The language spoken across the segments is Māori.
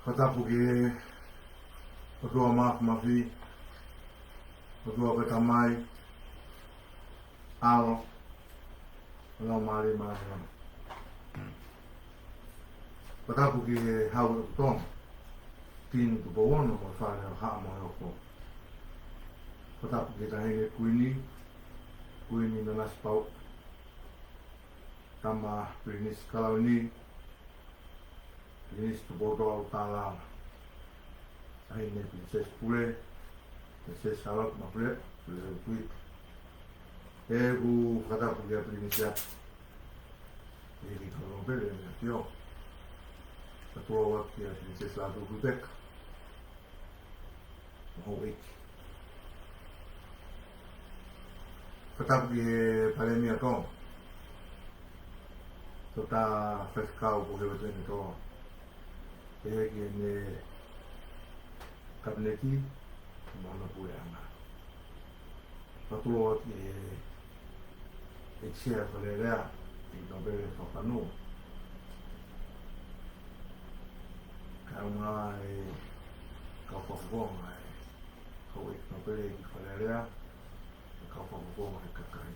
Whatapu ki Otua Mafi, Otua Petamai, Alo, Alo Mari Mari. Whatapu ki Hau Tong, Tinu tu Pawono mo whare o haa mo hoko. Whatapu ki Tahine Kuini na Naspau, Tama Prinis Kalauni, Prinis tu Bodo au Tālala. Tahine Princess Pule, Princess Salot Mapule, Pule Pui. Ku Whatapu ki a Prinisia, Eki Kalompele, Tio. Katua waki a Princess Lado Hudek, Maho Eki. Whatapu ki he Paremia Tō. Tota whekau po he watene tō. E heki e ne kabineti, mana pue ana. Whatulo waki e tia wharerea, i nobere whakanoa. Kau ngā e kau whawhonga e kau e nobere i wharerea, e kau whawhonga e kakai.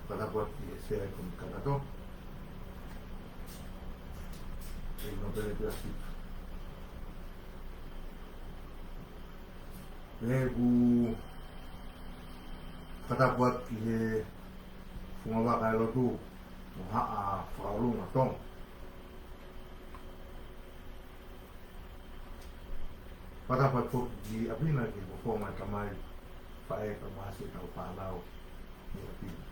Whatapu ati e sea e koni kakato, e nobere te asitu. Me ku whatapu ati he whungawaka e lotu o haa whakarunga tong. Whatapu ati ki apina ki whonga tamai whae ka mahasi tau whanau ni apina.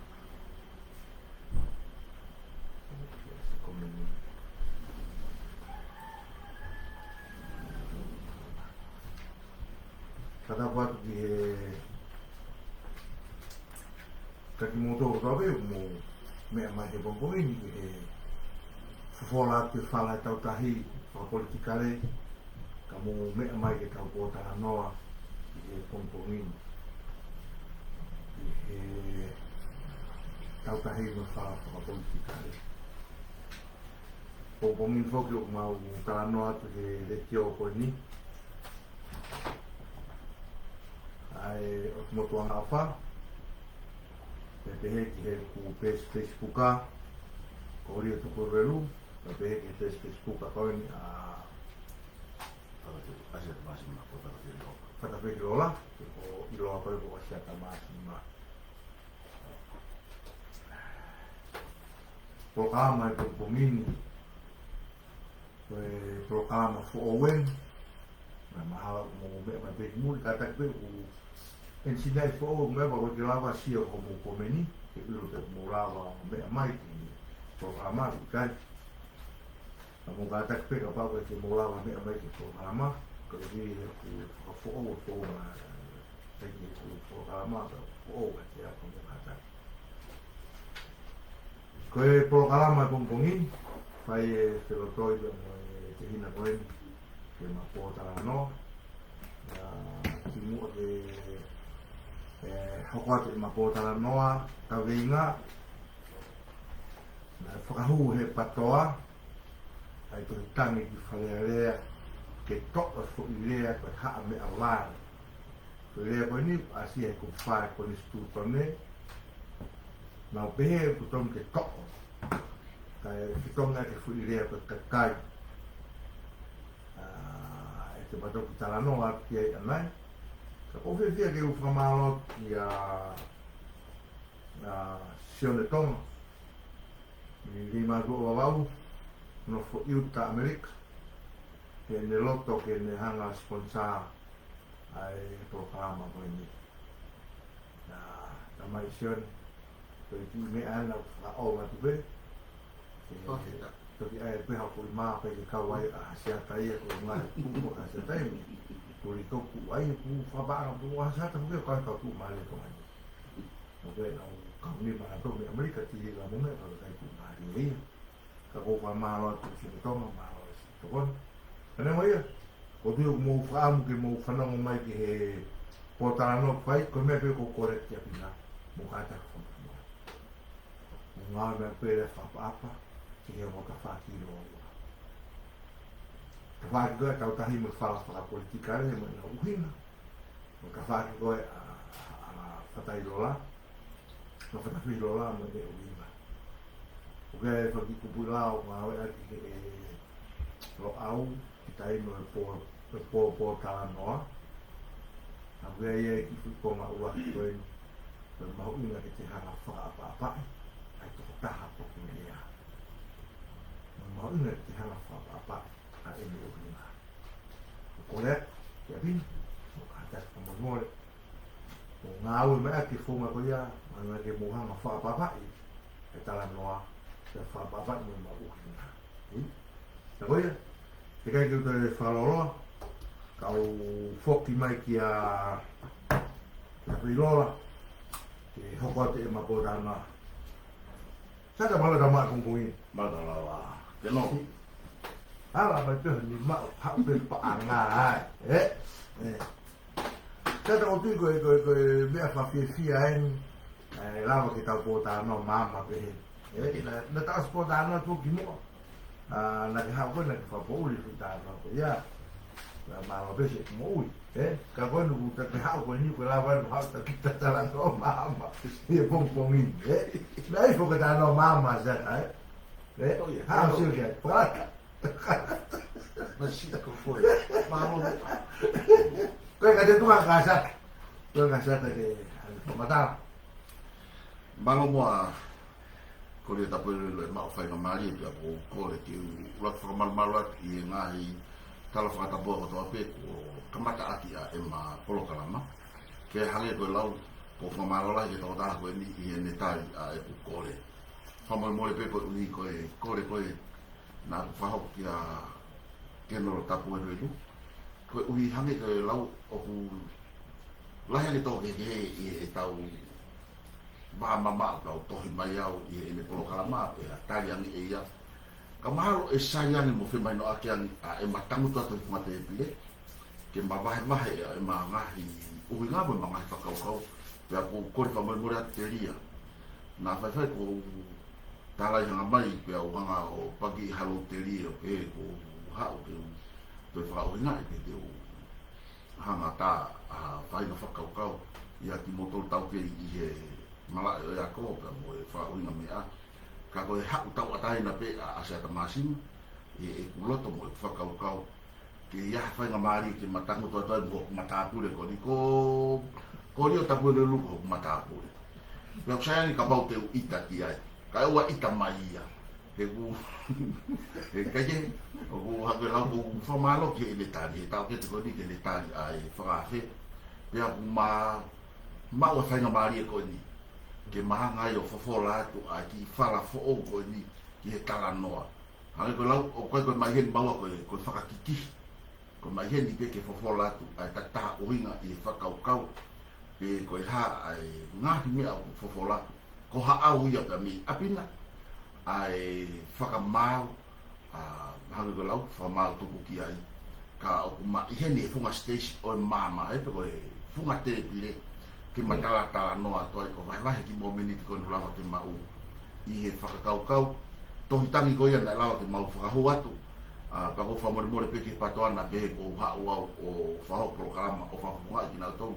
Whatapu ati ki he kaki moto o tawe mo mea mai he pompoini ki he whawhola ati whala tau tahi whapolitikare ka mo mea mai ke tau pōtara noa ki he pompoini ki he tau tahi no whala whapolitikare pompoini whoki o mau tara noa atu he reki o koe ni ai o motu anga wha pe pehe ki he ku pes Facebooka ko ori e tuku relu pe pehe ki pes Facebooka koe ni a whatawheki rola ko i roa koe ko asiata māsima Programa e Pomini koe programa Fuowen ma mahala mo mea mai peki muli katak pe ku ensinai fo me ba ko lava sia como komeni ke ilo te mo lava me mai ki programa kai mo ga tak pe ka pa ke mo lava me mai ki programa ko di ku fo te ki programa o ke ya ko ga tak ko programa con pomi fai te lo toi de te hina koe ke ma po ta no ya ki mo de hoko atu i mapōtara noa, ka weinga, whakahu he patoa, ai tohi tangi ki whalearea, ke toa fo i lea koe haa mea wāre. Koe lea koe ni, asi hei ko whae kone stūtone, nau pehe ku tonu ke toa, kai whitonga ke fo i lea koe kakai, e te patoki tara noa ki ai anai, o whiwhia ke uwhamalo ki a Sione Tonga ni rima kua wau no fo Iuta Amerika ke ne loto ke ne hanga sponsor ai programa koe ni na mai Sione koe ki me ana a o ngatu pe toki ai pe hako i maa pe ke kawai a hasiatai e koe ngai kuku a hasiatai kuri toku ai ku whabara ku wasata ku ka ka ku male ko ai no ve no ka ni ma to me Amerika ti la mo me ka ka ku male ai ka ko fa malo tu si to ma malo to kon ene mo ia ko tu mo fa mo ke mo fa no mai ke he potano pai ko me pe ko correct ya pina mo ka ta ko ngā mea pere whapaapa, ki hea mo ka whakiro o. Ka whakiro e kautahi mo whala whakapolitika re, mo ina uhina. Mo ka whakiro e a whatairola, no whatawhirola mo e uhina. O ke whakikupui lao ngā wea ki e lo au, ki tai mo e pō tala noa. A wea ia ki whikonga ua ki koe, koe mahu inga ki te hara whaapaapai. Ai toko taha poki me ea. Mahu inga ki te hara whaapaapai. A ene o hina. O kore, kia vini, o kātaka ka mamore. O ngā ue mea ki whonga ko ia, mana ke mohanga whaapaapai. E tala noa, te whaapaapai mo mahu hina. Nā koe ia, te kai ki te whaloroa, kau whoki mai ki a Whirola, ke hoko ate e mako rana. Saka mala ka maa kongkongi. Mata lawa, te no. Hala mai peho ni maa hape paanga ai. Saka o tui koe mea whawhiawhia en, lawa ke tau pōtā no māma pehe. Na taas pōtā no tūki mua. Na ke hao koe na ke whapouri whita no koe ia. Na māma pese moui. Ka koe nuku ta ke hao koe ni koe lawa no hao ta kita tala no māma. Ia pongpongi. Na i whakata no māma saka. Hao siu kia. Praka. Na sita ko koe. Mamo. Koe ka te tunga kasata. Tunga kasata ke matala. Malo moa kore tapu e mao whainga maari pia po kore ki ulat whakamalmalu ati i ngahi tala whakatapoa ko toa pe ko kamata ati a e ma polo kalama. Ke hange koe lau po whamalola ke tau taha koe ni i e netai a e po kore. Whamoe moe pe koe uni koe kore koe nā whahok ki a kenoro tapu e ruetu. Koe ui hange koe lau o ku lahi ane toke ke he i e tau mama kau tohi mai au i ene polo kalama pe a tari angi e ia. Ka mahalo e sai angi mo whi mai no ake angi a e matangu tua tui kumate e pile. Ke ma wahe e ma ngahi uhi ngā mo ma ngahi whakaukau. Pea ko kore whamai more ati te ria. Nā whaiwhai ko tālai hanga mai pea uhanga o pagi i halo te ria pe ko hao te tui whakauhi ngā e pe te hanga tā a whainga whakaukau. Ia ki motor tau ke i he mala e a kopa mo e whaoinga mea. Ka koe haku tau atai na pe a aseata māsima. E kuloto mo e whakaukau. Ke iaha whainga maari ke matangu toa toa mo matāpure ko ni ko rio tapu e luku ho matāpure. Pea kusayani ka bau te ita ki ai. Ka eua ita mai ia. He ku he kaike o ku hake lau ku whamalo ki e letari. He tau ke te koni ke letari ai whakawhe. Pea ku ma ua whainga maari e ko ni. Ke maha ngai o whafola atu a ki whala fo'o koe ni ki he tala noa. Hange koe lau, o koe mai hen maua koe whakakiki. Koe mai hen i pe ke whafola atu a ta taha ohinga i he whakaukau. Pe koe ha ai ngahi mea o whafola. Ko ha au ia pe mi apina. Ai whakamau. Hange koe lau, whamau tuku ki ai. Ka o kuma i hen e whunga station o e mama. E pe koe whunga te pile. Ke matala noa toa ko vai vai ki mo miniti ko no lava te mau i he whakakaukau tohi tangi ko ia na lava te mau whakahu atu ka ko whamore more pe ke patoa na pe ko hau au o whahok programa o whahukunga ki nau tau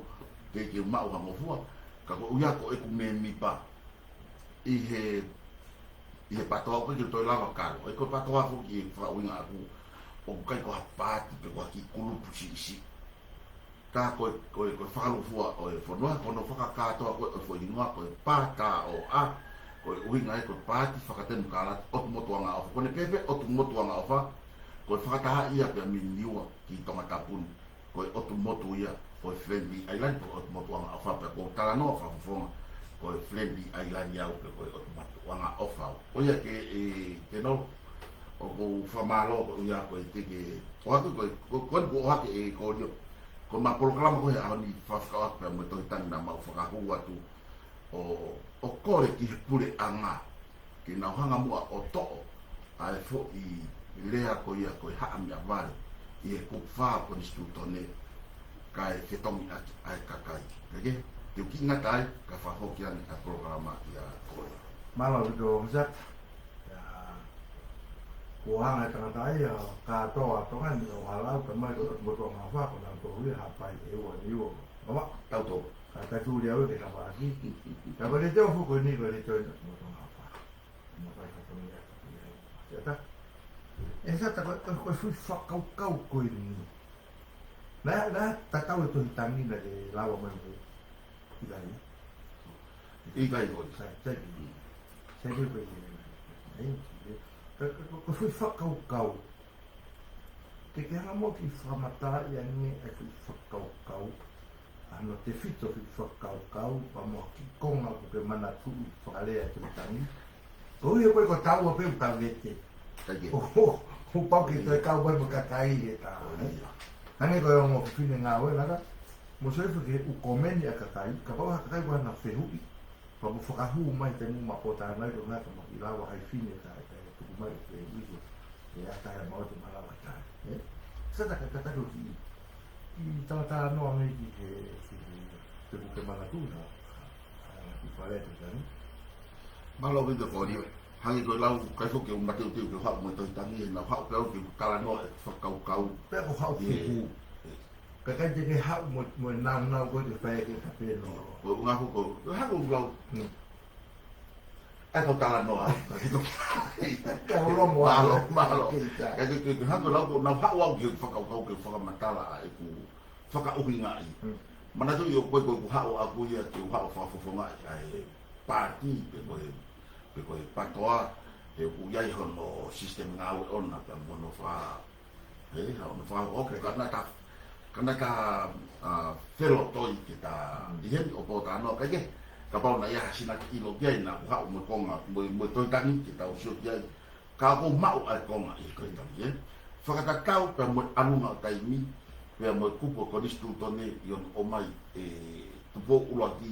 pe ke mau hango fua ka ko uia ko e ku me mi pa i he patoa ko ki toi lava karo e ko patoa ko ki whauinga aku o kai ko hapati pe ko ki kulupu si ka koe whakalufua o e whanua, kono whakakatoa koe o whainua, koe pātā o a, koe uhinga e koe pāti whakatenu kālati, o tu motuanga ofa, kone pepe o tu motuanga ofa, koe whakataha ia pia miniua ki tonga tapuni, koe o tu motu ia, koe Friendly Island, koe o tu motuanga ofa, pia koe talanoa whakufonga, koe Friendly Island iau, pia koe o tu motuanga ofa. O ia ke no, o koe whamalo, koe ia koe teke, o hatu koe o hake e kōrio, ko ma programa ko ha ni whakawak pia mo toi tang na mau whakahu atu o kore ki pure anga ki nau hanga mua o to'o ai fo i lea ko ia ko ha amia vare i e kupwha ko ni stutone kai ke tongi ai kakai kage te ki ngatai ka whahoki ani a programa ia kore Malo do zat. Ya. Kuang ai tanga tai ya ka to kan o halau ka mai ko boto ngafa ko na to wi hapai e wo ni wo. Mama tau to kata tu dia ke apa lagi. Kalau dia tahu fuku ni kalau dia tahu boto ngafa. Mo pa ka to ni ya. Ta. Esa ta ko fu fa kau ko ni. Nah, tak tahu itu hitam ni dari lawa mana tidak ni. ikai ko Saya dia pergi. Kau fak kau. Kekira mo ki famata yang ni aku fak kau. Ano te fito fak kau pa mo ki kong aku ke mana tu fakale tu hitam ni. Kau dia kau tahu apa yang tahu dia. tai Oh, pau ki tu kau boleh berkatai dia. Hane ko yung ofine nga we nada mo so fu ke u komen ya kakai ka pa kakai wa na fehu pa mo fa hu mai te mo mapota na ro na ka mo ila wa hai fine ka tu mai ke wi ya ta ya mo tu mala wa ta sa ta ka ta ro ki ta no me ki te bu ke mala tu na ki pare tu tan malo video ko ni hangi ko lau kai fo ke mate u ke ha mo to tangi na ha ko ke kala no fa kau pe ko ha fu ka je ha mo na ko te fa ke ka pe no ko nga ko ha ko lau ai ko kala no ka lo mo malo ka ke ha ko lau ko na ha wa ke fa kau ke fa matala ai ku fa ka uhi nga ai mana tu yo ko ha wa ku ya ke ha fa fo nga ai parti pe ko patoa e ku ya ho no sistem nga on na pa mo fa no fa o ke kana ka felo toi kita dien o po ta no ka je ka pa na ya sina ki lo ye na ha mo ko nga mo toi tani kita o sio ye ka ko mau ai ko nga i ko ta ye fa ka kau pa mo anu nga tai mi pe mo ku ko distu to ne yon o mai tu po ulo ki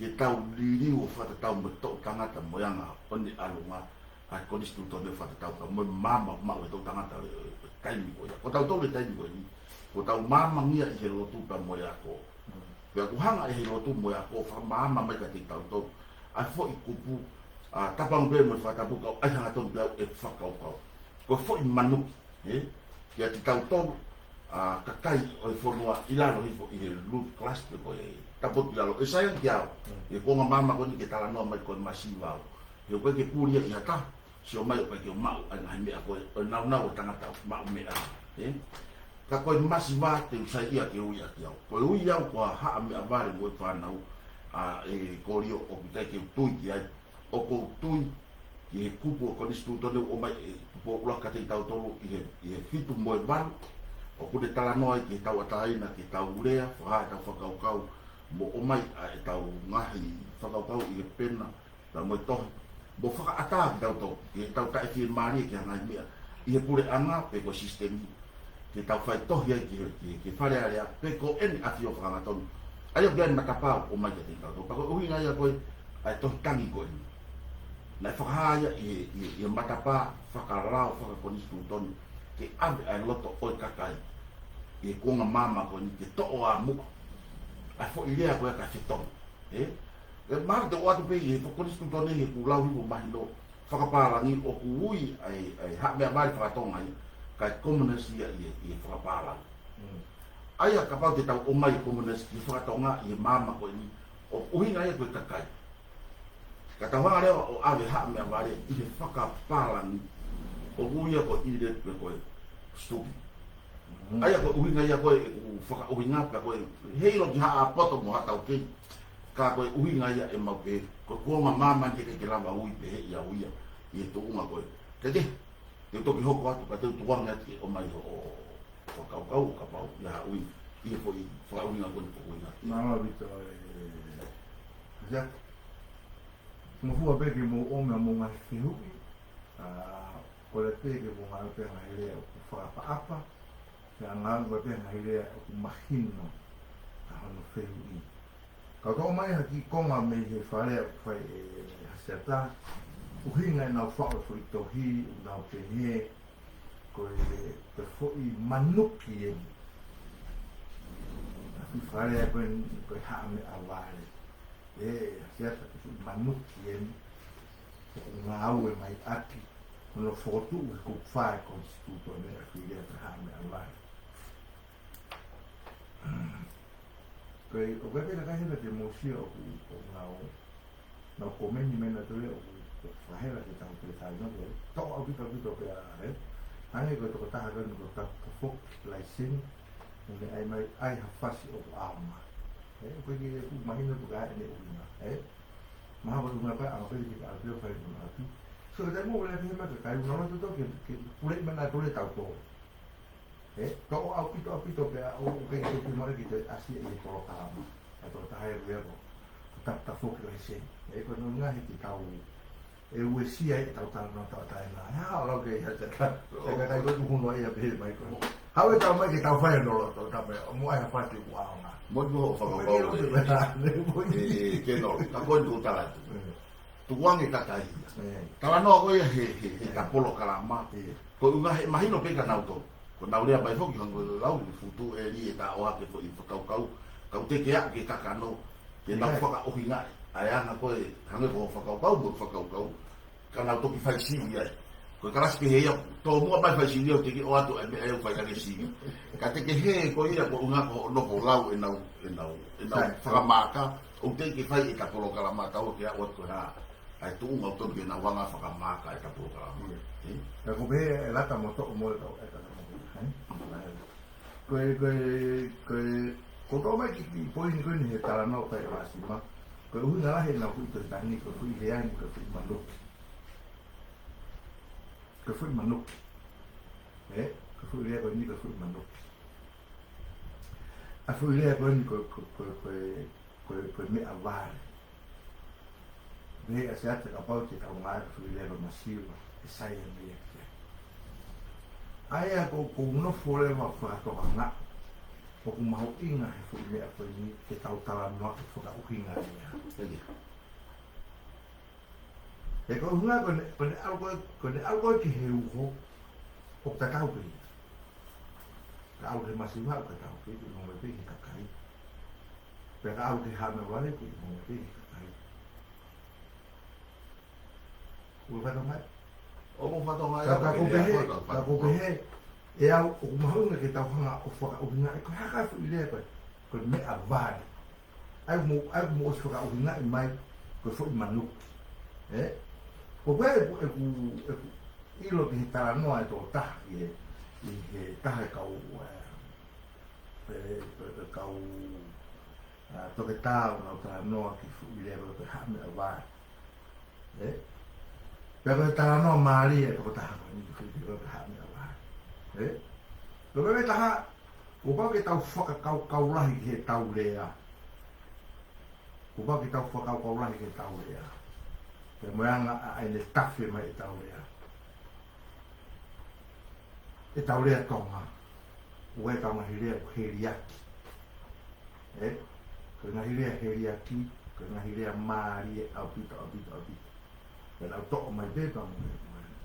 ke tau liri o fata tau me tau tangata moyanga oni alunga a konis tu tone fata tau ka mo mama ma o tau tangata kaimi ko ya ko tau tole kaimi ko ni ko tau mama ngia i helo tu pa moya ko pe ku hanga i helo tu moya ko fa mama mai ka ti tau to a fo i kupu a tapang be mo fata bu ka ai hanga to bla e fa ko fo i manu ke ti tau to a kakai o fo no ilano i fo i lu class ko tapot lalo sayang kiao e ko nga mama ko ni ke tala no mai ko masiva yo ko ke puria ya ta si o mai ko ke mau an hai me ko na tanga ta mau me a ka ko masiva te sai ia ke uia kiao ko uia ko ha me avare mo fa na ko rio o ke tu ia o ko tu ke kupo ko distu to o mai po lo ka te tau to i fitu mo ban o ko de tala no ke tau atai na ke tau rea fa ta fa kau mo o mai ai tau ngahi whakapau i pena ta mo toh mo whakaata tau to i tau kai ki mari ki ngai mea i pure anga pe ko sistem ki tau fai toh ia ki whare area pe ko en afio whakaton ai o gan matapau o mai ki tau to pa ko ui ngai ko ai toh tangi ko ni na whakahaya i matapa whakarao whakakoni stuton ki abe ai loto oi kakai i konga mama ko ni ki to'o a muko a fo ile ko ka fiton mar de watu pe e ko ni stu tone ku lau ko mahilo fa ka para ni o ku ui ai ha me mai fa ton ai ka komunas ia i fa para ai ka pa te tau o mai komunas i fa tonga i mama ko ni o ui ngai ko ka kai ka ta wa le o ave ha me mai i fa ka para ni o ui ko i de ko stu ai ko ui ngai ko whaka uhi ngā ka koe heiro ki haa poto mo hatau ke ka koe uhi ngai e mau pe ko kuonga māman ke lava ui pe he ia uia i e tuunga koe ke te toki hoko atu ka teu tuanga ki o mai o kau ka pau ia ui i e po i whaka uhi ngā koe ni ui ngā Nāma vito ya mo fua pe ke mo o me mo ngai whihuki ko le pe ke mo ngai pe ngai lea o whakaapa ya ngā ngā pe ngai lea o mahino ka hono whihuki ka tō mai haki konga me he whare whai e hasiata uhinga e nau whao fui tohi nau pe he ko e te fui manuki e i whare e koe haa me aware e hasiata te fui manuki e ngā au e mai ati, ono fotu e kuk whae konstituto me a whiri a taha me a lai. Koe, o kai pera kahera te mosia o ngā komeni mena tue o whahera te tau te tai no koe, tau au pito pe a Ange koe toko taha rana ko taka fok lai sing, une ai mai ai hawhasi o aama. Koe ki e ku mahina puka hae ne uina. Maha watu ngā pai, anga pere ki ka alpeo whai kuna atu. So ka tai mo wale pehe maka kai unama tuto ke pulei mana tole tau tō. Toko au pito pe a o kei te kumare ki te asia i tolo kalama. A tolo taha e ruea ko taka fok lai sing. Koe no ngā he ki tau e ue sia e tau tala no tau tae nā. Hea alo ke ia te ka tai koe tukuno ia pehe mai koe. Hau e tau mai ke tau whae nolo tau tape, o mua e hawhati u ao ngā. Moi mo whakakau e ke nolo, ka koe tu tala tu. Tu wangi takai. Tala noa koe he ka polo kalama. Ko unga he mahino pe ka nauto. Ko naurea bai foki hango lau ni futu e li e ta oa ke fo i whakau. Kau te ke a ke kakano. Ke nau whaka ohi ngai. Ai anga koe hange ko whakau. Ka nau toki whai siri ai. Koe karasi ke hea, tō mua mai whai siri au te ki o atu e me e whai kare siri. Ka te ke he ko ia ko unga ko noko lau e nau whakamaka. O te ke whai e ka polo kalamaka o ke a oat koe haa. Ai tu unga o toki e na wanga whakamaka e ka polo kalamaka. Ka ko behe e lata mo toko mo e tau e ka ko tō mai ki poini koe ni he tala nao kai rāsima. Koe uhi ngā lahe nā kui te tani, koe fui leani, koe fui manuki. Koe fui manuki. Koe fui lea koe ni koe fui manuki. A fui lea koe ni koe mea vare. Vehe a se ate ka pau te tau ngā koe fui lea koe masiwa, e sai e mea kia. Aia ko unofo lewa whakatoka ngā. O ku maho inga he fui mea koe ni ke tau tala noa e whaka uhinga ea. E ko hunga kone alkoe ki he uho o ta tau pe. Ka au ke masiwa o ka tau pe, ki monga pe ki kakai. Pe ka au ke hame wale ki monga pe ki kakai. Ue whato mai? O mo whato mai. Ka ko pehe. E au o mahunga ke tau hanga o whaka uhinga e koe haka fui lea koe mea vare. Ai mo o whaka uhinga i mai koe fui manuki. Ko koe e ku ilo ki he tala noa e tō taha i he taha kau toke tāo nau tala noa ki fui lea koe haka mea vare. Pea koe tala noa maari e tō taha koe haka mea vare. Lo me taha ko ba ke tau whakakau lahi ke tau rea. Ko ba ke tau whakakau lahi ke tau rea. Ke moanga ai ne tawhi mai e tau rea. E tau rea tonga. Ue tau ngahi rea heriaki. Ko ngahi rea heriaki, ko ngahi rea maari e au pito. Ke lau toko mai pepa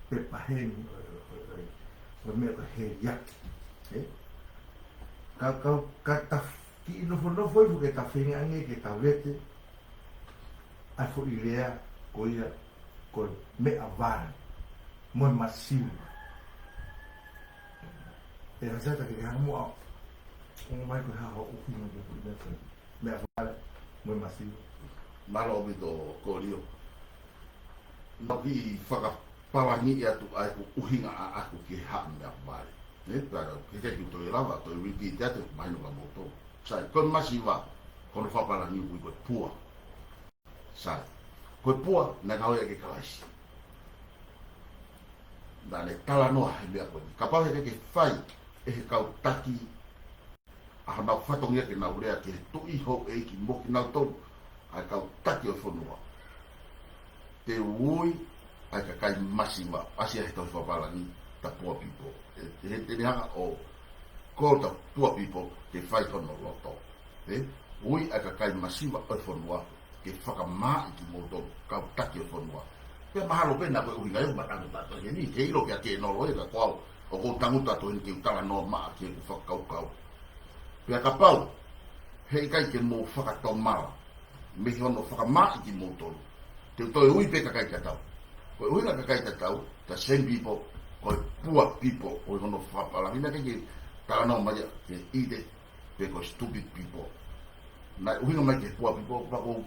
pepa heni o mea ka heriaki. Ka ta ki nofo ifu ke ta whenga ange ke ta wete ai fo i rea ko ia ko mea vare moe masiu. E raseta ke hanga mua o mai koe haha o uhinga ke mea vare moe masiu. Malo bito ko rio. Naki whakapalangi i atu ai ku uhinga a aku ki haa mea vare. Pero que te quito de lava, to repeat that mai no moto. Sai, con masiva, con fa para ni ui pua. Sai. Ko pua na ka ke kalasi. Dale tala no ha bia ko. Kapal ke fai e ka taki. A na fato ngia ke na urea ke tu I ho e ki mo ki na to. A ka taki o fonua. Te ui a ka kai masiva, asia he to fa para ni ta poor people. Te hanga o kota tua people ke whai kono loto. Ui a ka kai masiva o whanua ke whakamaa i ki moto kau taki o whanua. Pea mahalo pena koe uhinga e umatangu tato he ni. Ke ilo kia ke nolo e ka koau o kou tangu tato he ki utala no maa ke ku whakau. Pea ka pau hei kai ke mo whakatomara. Me hono whakamaa i ki moto. Te utoi ui pe ka kai ka tau. Ko uinga ka kai tau, the same people, ko poor people, o no fapala. Ina ke ta no mai ke ide because stupid people. Na uinga mai ke poor people pa ko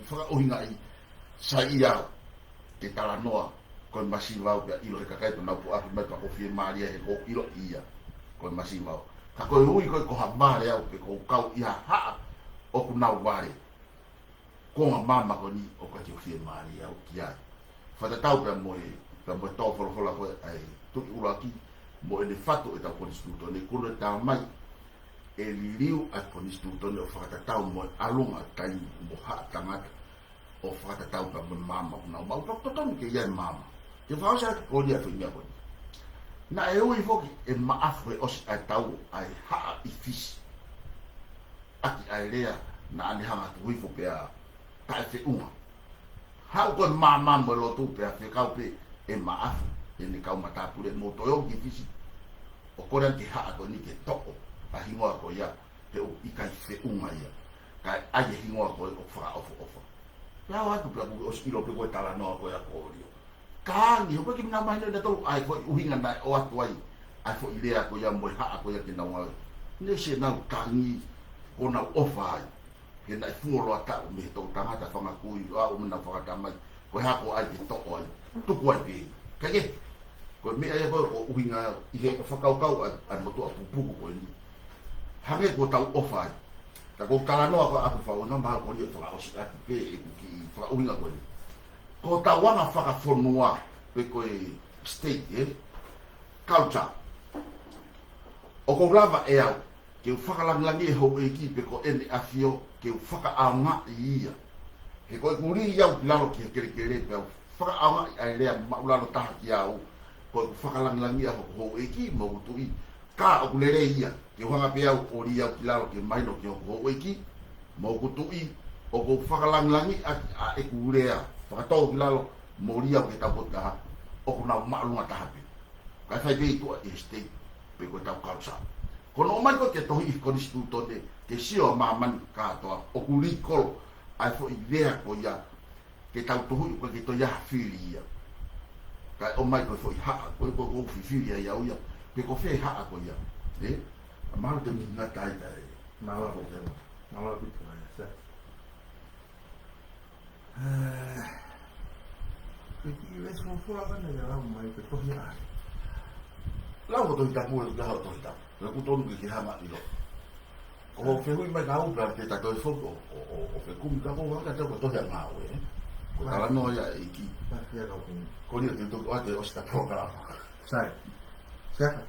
fa uinga I sa ia ke tala noa ko masiva o ilo ka kai na pu aku mai pa ko fi maria e ko ilo ia ko masiva. Ka ko ui ko ha mare au ke ko kau ia ha o ku na ware. Ko mama ko ni o ka ti fi maria o kia. Fa ta tau pe mo to fo la ko ai tu uraki mo e fato e ta ko instituto ne ko ta mai e liu a ko instituto ne o fa ta tau mo alunga tai mo ha tangata o fa ta tau pe mama na ma to ke ia mama ke fa sa ko dia fi nya ko na e ui foki e maafu e osi ai tau ai haa I fisi aki ai rea na ane hanga tu huifo pia tae fe unga hau koe mama mo lo tu pia fe kau pe e maafu e ni kau matapure mo toyo ki fisi o kore ki haa ko ni ke toko a hingoa ko ia te o ikai fe unga ia kai aie hingoa ko o whaka ofa lau atu pia kuke osi ilo pe koe tala noa ko ia kōrio Kangi, ho ki na mai na to ai fo uhinga na o atu ai fo idea ko ya mo ha ko ya ki na wa ne se na kangi ko na ofa ai ke na fu lo ata me to tanga ta fa ma ku I o na fa ta mai ko ha ko ai to ai tu ko ai bi ka ke ko me ai ko uhinga I he fa kau an mo to pu ko ni ha me ko ta ofa ai ta ko kala no ko aku fa no ma ko ni fa o si ke ki fa uhinga ko ni ko ta wanga whakafonua pe koe state, culture. O ko lava e au, ke u whakalangilangi e hou e ki pe ko ene afio, ke u whakaaunga I ia. Ke koe kuri iau ki lalo ki kere pe au whakaaunga I ai rea maulano taha ki au, koe whakalangilangi e hou e ki mo kutu I. Ka o kulere ia, ke whanga pe au o ri au ki lalo ke maino ki hou e ki, mo kutu I, o ko whakalangilangi a e kurea. Whakatau ki lalo, moria o ke tau pot kaha, o kuna maalunga tahape. Kai whai pei tua I state, pe koe tau kalsa. Kono o mai ko ke tohi I konstituto ne, ke sio mamani katoa, o kuri kolo, ai fo I rea ko ia, ke tau tohu ko ke toia hawhiri ia. Kai o mai ko fo I haa, koe ko whiwhiri ia iau ia, pe ko whee haa ko ia. A maru te minga tai tai. Nala ko te nala bitu ai sa. Ki ves mo fora kana ya la mai pe to ya. Lau ko tohi tapu e gaha o tohi tapu. Lau ko tonu ki hama I lo. Ko whehui mai ngau pra te ta toi foko, o whekumi ka ko waka tau ko tohi a ngau e. Ko tala no ya I ki. Ya ka ko. Ko ni te toko ate o sta programa. Sai. Saka.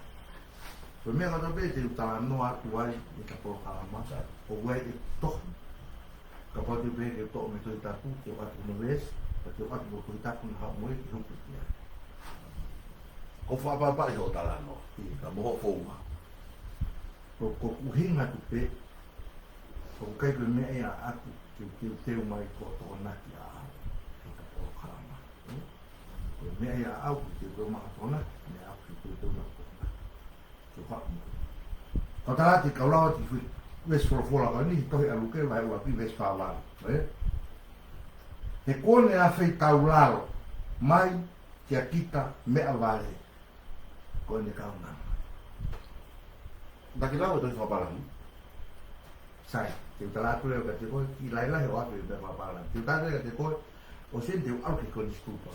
Ko me ka be te tala no atu ai I ka po ka mata. O wai e to. Ka po te be ke to me to tapu ke atu no ves. Te o atu ko tapu na ha mo ki rupu ya. Ko whapapa I o tala no. Ka moho whaunga. Ko uhinga tu pe. Ko kai ko me ia atu ke te mai ko to na ki a. Ka po ka ma. Ko me ia au ke ko ma to na, me au ke to na. Ko ha mo. Ko tala ti ka la ti fu. Ves for la ni to ia lu ke vai wa pi ves fa la. He kone a whai tauraro, mai kia kita mea vare, kone kaunga. Daki lau e toi whaparangi? Sai, te utala atu leo ka te koe, ki laila he watu e te whaparangi. Te utala ka te koe, o sen te au ke kone stupa.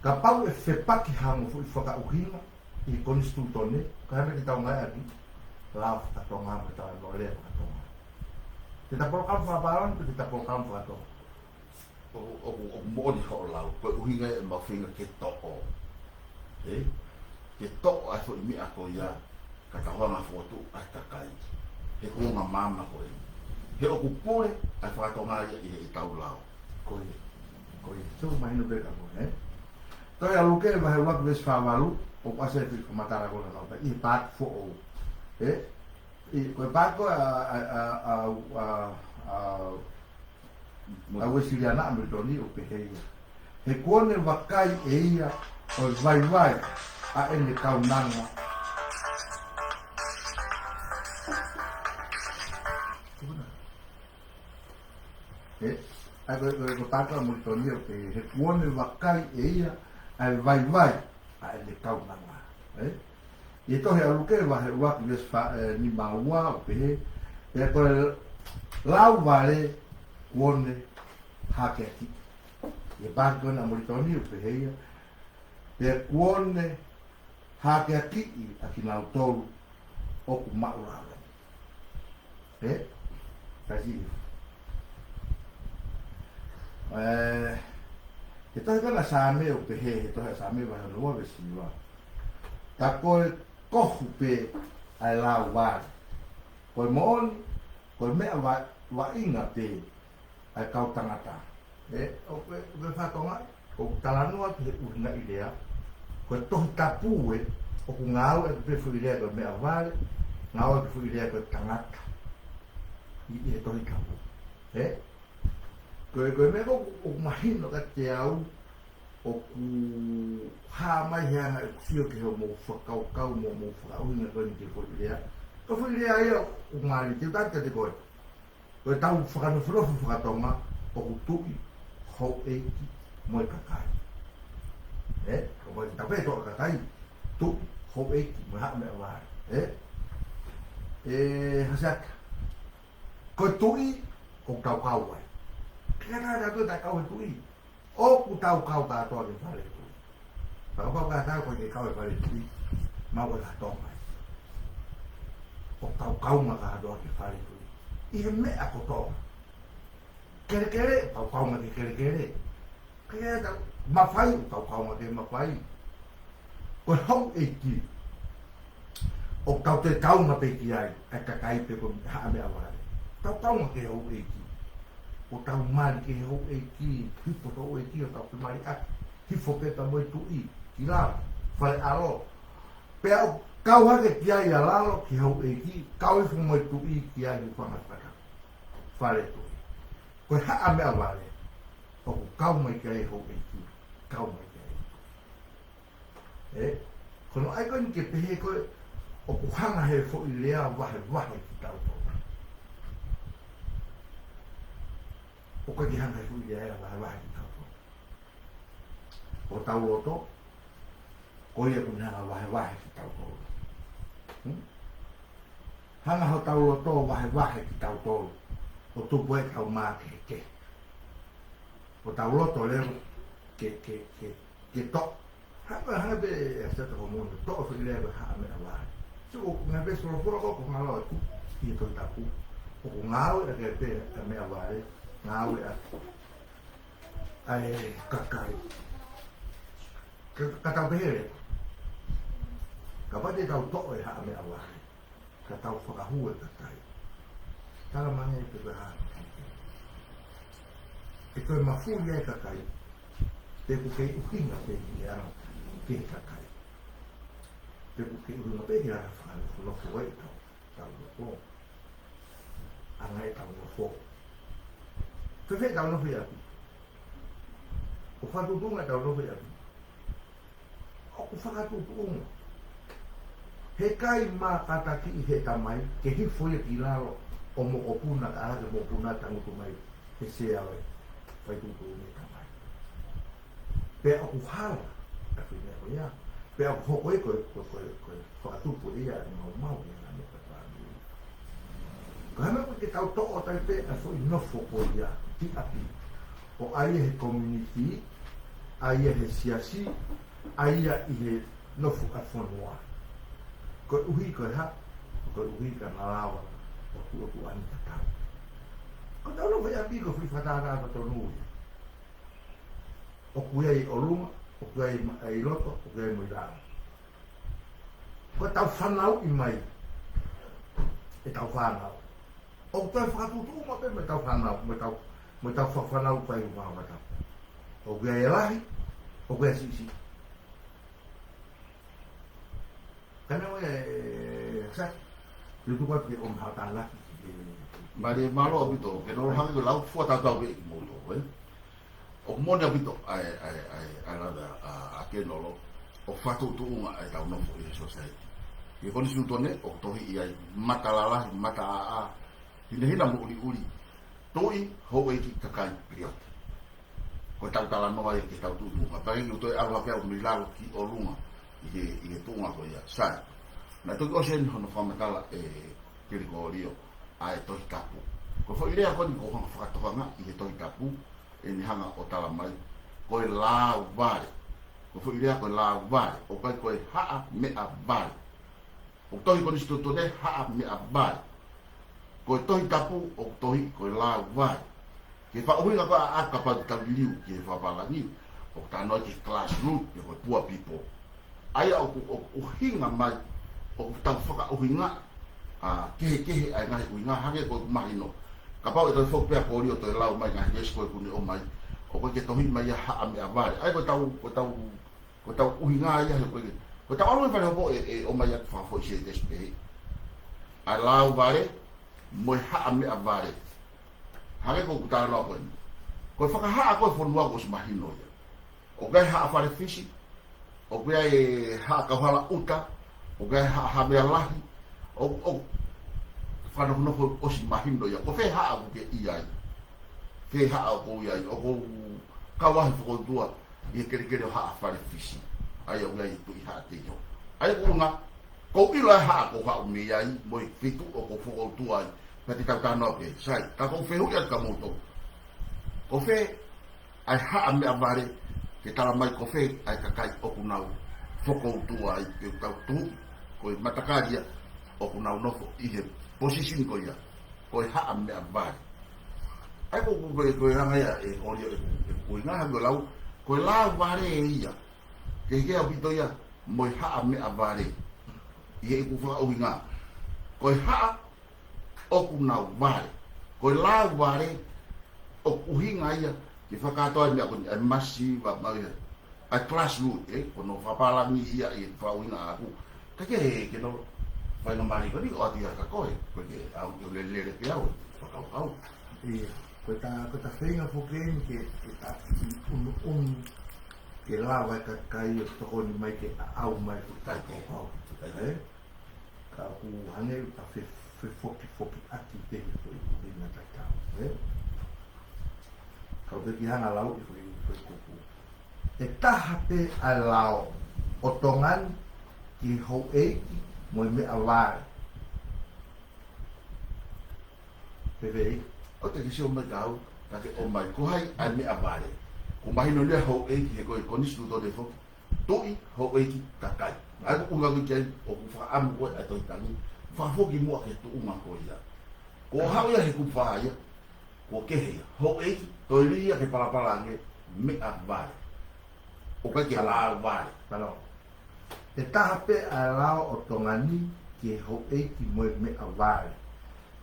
Ka pau e whepaki hango fu I whaka uhinga, I kone stupa ne, ka hame ki tau ngai aki, lao whakatonga me tau no lea whakatonga. Te taporo kamu whaparangi, te taporo kamu whakatonga. O mōni ho lau, koe uhinga e mawhinga ke toko. Ke toko ai fo I mea ko ia, ka tawanga fotu ai takai. He kunga mama koe. He oku pure, ai whakatonga ia I he tau lau. Koe. So mai no beka mo, Toi alu ke vai wak ves whawalu, o pase te matara kona no, I pat fo o. Koe pat ko a wesiliana Ameritoni o peheia. He kone wakai e ia o vai a ene kaunanga. ai ko taka mo toni o te he kuone wakai e ia ai vai ai le kau nanga e to he aluke wa he wa ki fa ni maua o pe e ko lau vale kuone hake ki e banko na mo toni o pe ia e kuone hake ki a ki na tolu o ku maura kasi ito kana same o pe he to sa me va no va si va ta ko kohu pe ai la wa ko mon ko me va inga pe ai kau tangata o pe fa tonga o talano pe una idea ko to tapu o ku ngau e pe fu idea ko me va ngau e fu idea ko tangata i to i kapu ko me o mahino ka te au o ku ha mai hanga e kusio ke ho mo whakau mo whakau hinga koe ni te whuirea ko whuirea ia o ngāri te tata te koe ko e tau whakano whurofu whakatonga o ku tui hou eiki mo e kakai ko mo e tape toa kakai tui hou eiki mo hao mea wāre hasaka ko tui ko tau kau ai kaya na tu tak kau tui o ku tau kau ka to ni pale tui pa ka ta ko ke kau pale tui ma ko ta to mai o kau ma ka do ke pale tui i me a ko to kere kau ma ke kere kaya ta ma fai kau ma ke ma fai ko hong e ki o kau te kau ma pe ki ai a ka kai pe ko ha me awara tau ma ke ho e ki o tau mari ke ho e ki hipo to e ki o tau te mari a hifo pe ta mo tu i ki la fale alo pe o kau ha ke ki ai ala ki ho e ki kau i fu mo tu i ki ai fu ma pata fale tu ko ha a me avale o kau mai ke ho e ki kau mai ke kono ai ko ni ke pe ko o ku hanga he fo i lea wahe ki tau to o ko ki hanga fu ia era wahe ki tau o tau loto ko ia ku hanga wahe ki tau to hanga ho tau loto wahe ki tau to o tu poe kau ma ke o tau loto le ke to hanga be esa to mo to fu ile ha me wahe so nga be so fora ko ngalo tu i to tapu o ngalo e ke te me wahe ngalo ai kakai ka tau behere ka pate tau to e ha me wahe ka tau whakahu e kakai tala mange e te ha e koe mafuri e kakai te ku kei uhinga pe ki ara ke kakai te ku kei uhinga pe ki ara whakahu no fo e tau no fo anga e tau no fo te whe tau no fo i aku o whatutunga tau no fo i aku o whakatutunga he kai mā kataki i he tamai ke hi foi ki laro o mo opuna ka ara mo puna tangu mai he se awe fai tu ni tamai pe o hala a fi me o ya pe o ko ko tu pu ia no mau ia me ka pa ni ka me ko ke tau to o tai pe a foi no fo po ia ti api o ai he community ai he siasi ai i he no fo a fo noa ko uhi ko ha ko uhi ka na lawa o ku ani ta ko tau no vai api ko fui fatara ka to nu o ku ai o luma o ku ai loto o ku ai mo da ko tau fanau i mai e tau fanau o tau fatu tu mo pe me tau fanau me tau fanau pa i ma ta o ku ai lahi o ku ai si kana sa tu ko ke on ha ta la Mari malo abito ke no hangi lau fo ta ta be mo to o mo na abito ai ala da a ke no lo o fatu tu nga ai ta no fo i society e koni su tone o to hi ai mata la mata a hina mo uli Toi, ho e ki kakai priot. Ko tau tala noa e ki tau tutunga. Pari ki toi arwa kea o milalo ki o lunga. I ke tunga ko ia. Sai. Na toki o sen hono whamatala e kiriko o rio. A e tohi tapu. Ko fo ilea koni ko hanga whakatohanga i ke tohi tapu. E ni hanga o tala mai. Ko e lau vare. Ko fo ilea ko e lau vare. O kai ko e haa mea vare. O tohi koni stotone haa mea vare. Ko e tohi tapu o tohi ko e lau vare. Ke whauhinga ko a akapa ki tau liu ki e whapalani. O tānoi ki class root ki ko e pua pipo. Aia o hinga mai o tau whaka uhinga. Kehe ai ngahi uhinga hake ko e mahino. Ka pau e toi whokpea kori o toi lau mai ngahi esko e kune o mai. O koe ke tohi mai a haa mea vare. Ai ko tau uhinga ai ahe koe ke. Ko tau aloi whare hopo e o mai atu whafo i se despehe. Ai lau vare, moi haa mea vare. Hake ko kutara loa koe. Koe whakahaa koe whanua ko si mahino ia. O gai haa whare fisi. O gai e haa kauhala uta. O gai haa mea lahi. O whanahunoko o si mahino ia. Ko whee haa ko ke iai. Whee haa ko iai. O ko kawahi whakotua. I kere o haa whare fisi. Ai o gai tu i haa te yo. Ai ko nga. Ko ilo e haa ko haa umi iai. Moi fitu o ko whakotua ai. Pati tau tānoa ke, sai, ka kong whehu ia ka moto. Ko whe, ai haa mea vare, ke tala mai ko whe, ai kakai oku nau, whoko utua ai, ke tau tuhu, ko i matakaria, oku nau nofo, i he position ko ia, ko i haa mea vare. Ai ko i ranga ia, e orio, ko i ngaha ko lau, ko i lau vare e ia, ke hea pito ia, mo i haa mea vare, i he iku whaka uhi ngā. Ko i haa, oku nau vare. Ko i lau vare, o uhinga ia, ki whakatoa mea koni, ai masiva, ai class root, ko no whapalangi ia i whauhinga aku. Ka ke no, whaino mari koni, o ati haka koe, ko ke au ki o lelere ke au, whakau. Ia, ko ta whenga whokeni ke ta unu, ke lau ai kakai o tokoni mai ke au mai ku tai kōpau. Ka ku hane ta foki ati te ko i na takau. Kau te ki hanga lau i koe kuku. E taha pe a lau o tongan ki hou eiki mo i mea wāre. Pewei. O te kisi o mai kau, ka ke o mai kuhai ai mea vare. Ko mahino lea hou eiki he koe konisu to de foki. Toi hou eiki kakai. Ai ko unga kui o ku whaamu koe ai toi tangi. Whafoki mua ke tu unga ko ia. Ko hau ia he kuwha ia. Ko kehe ia. Ho eiki, toi ria ke palapalange mea vare. O kai ke lau vare. Palo. E taha pe a lau o tongani ki ho eiki mo i mea vare.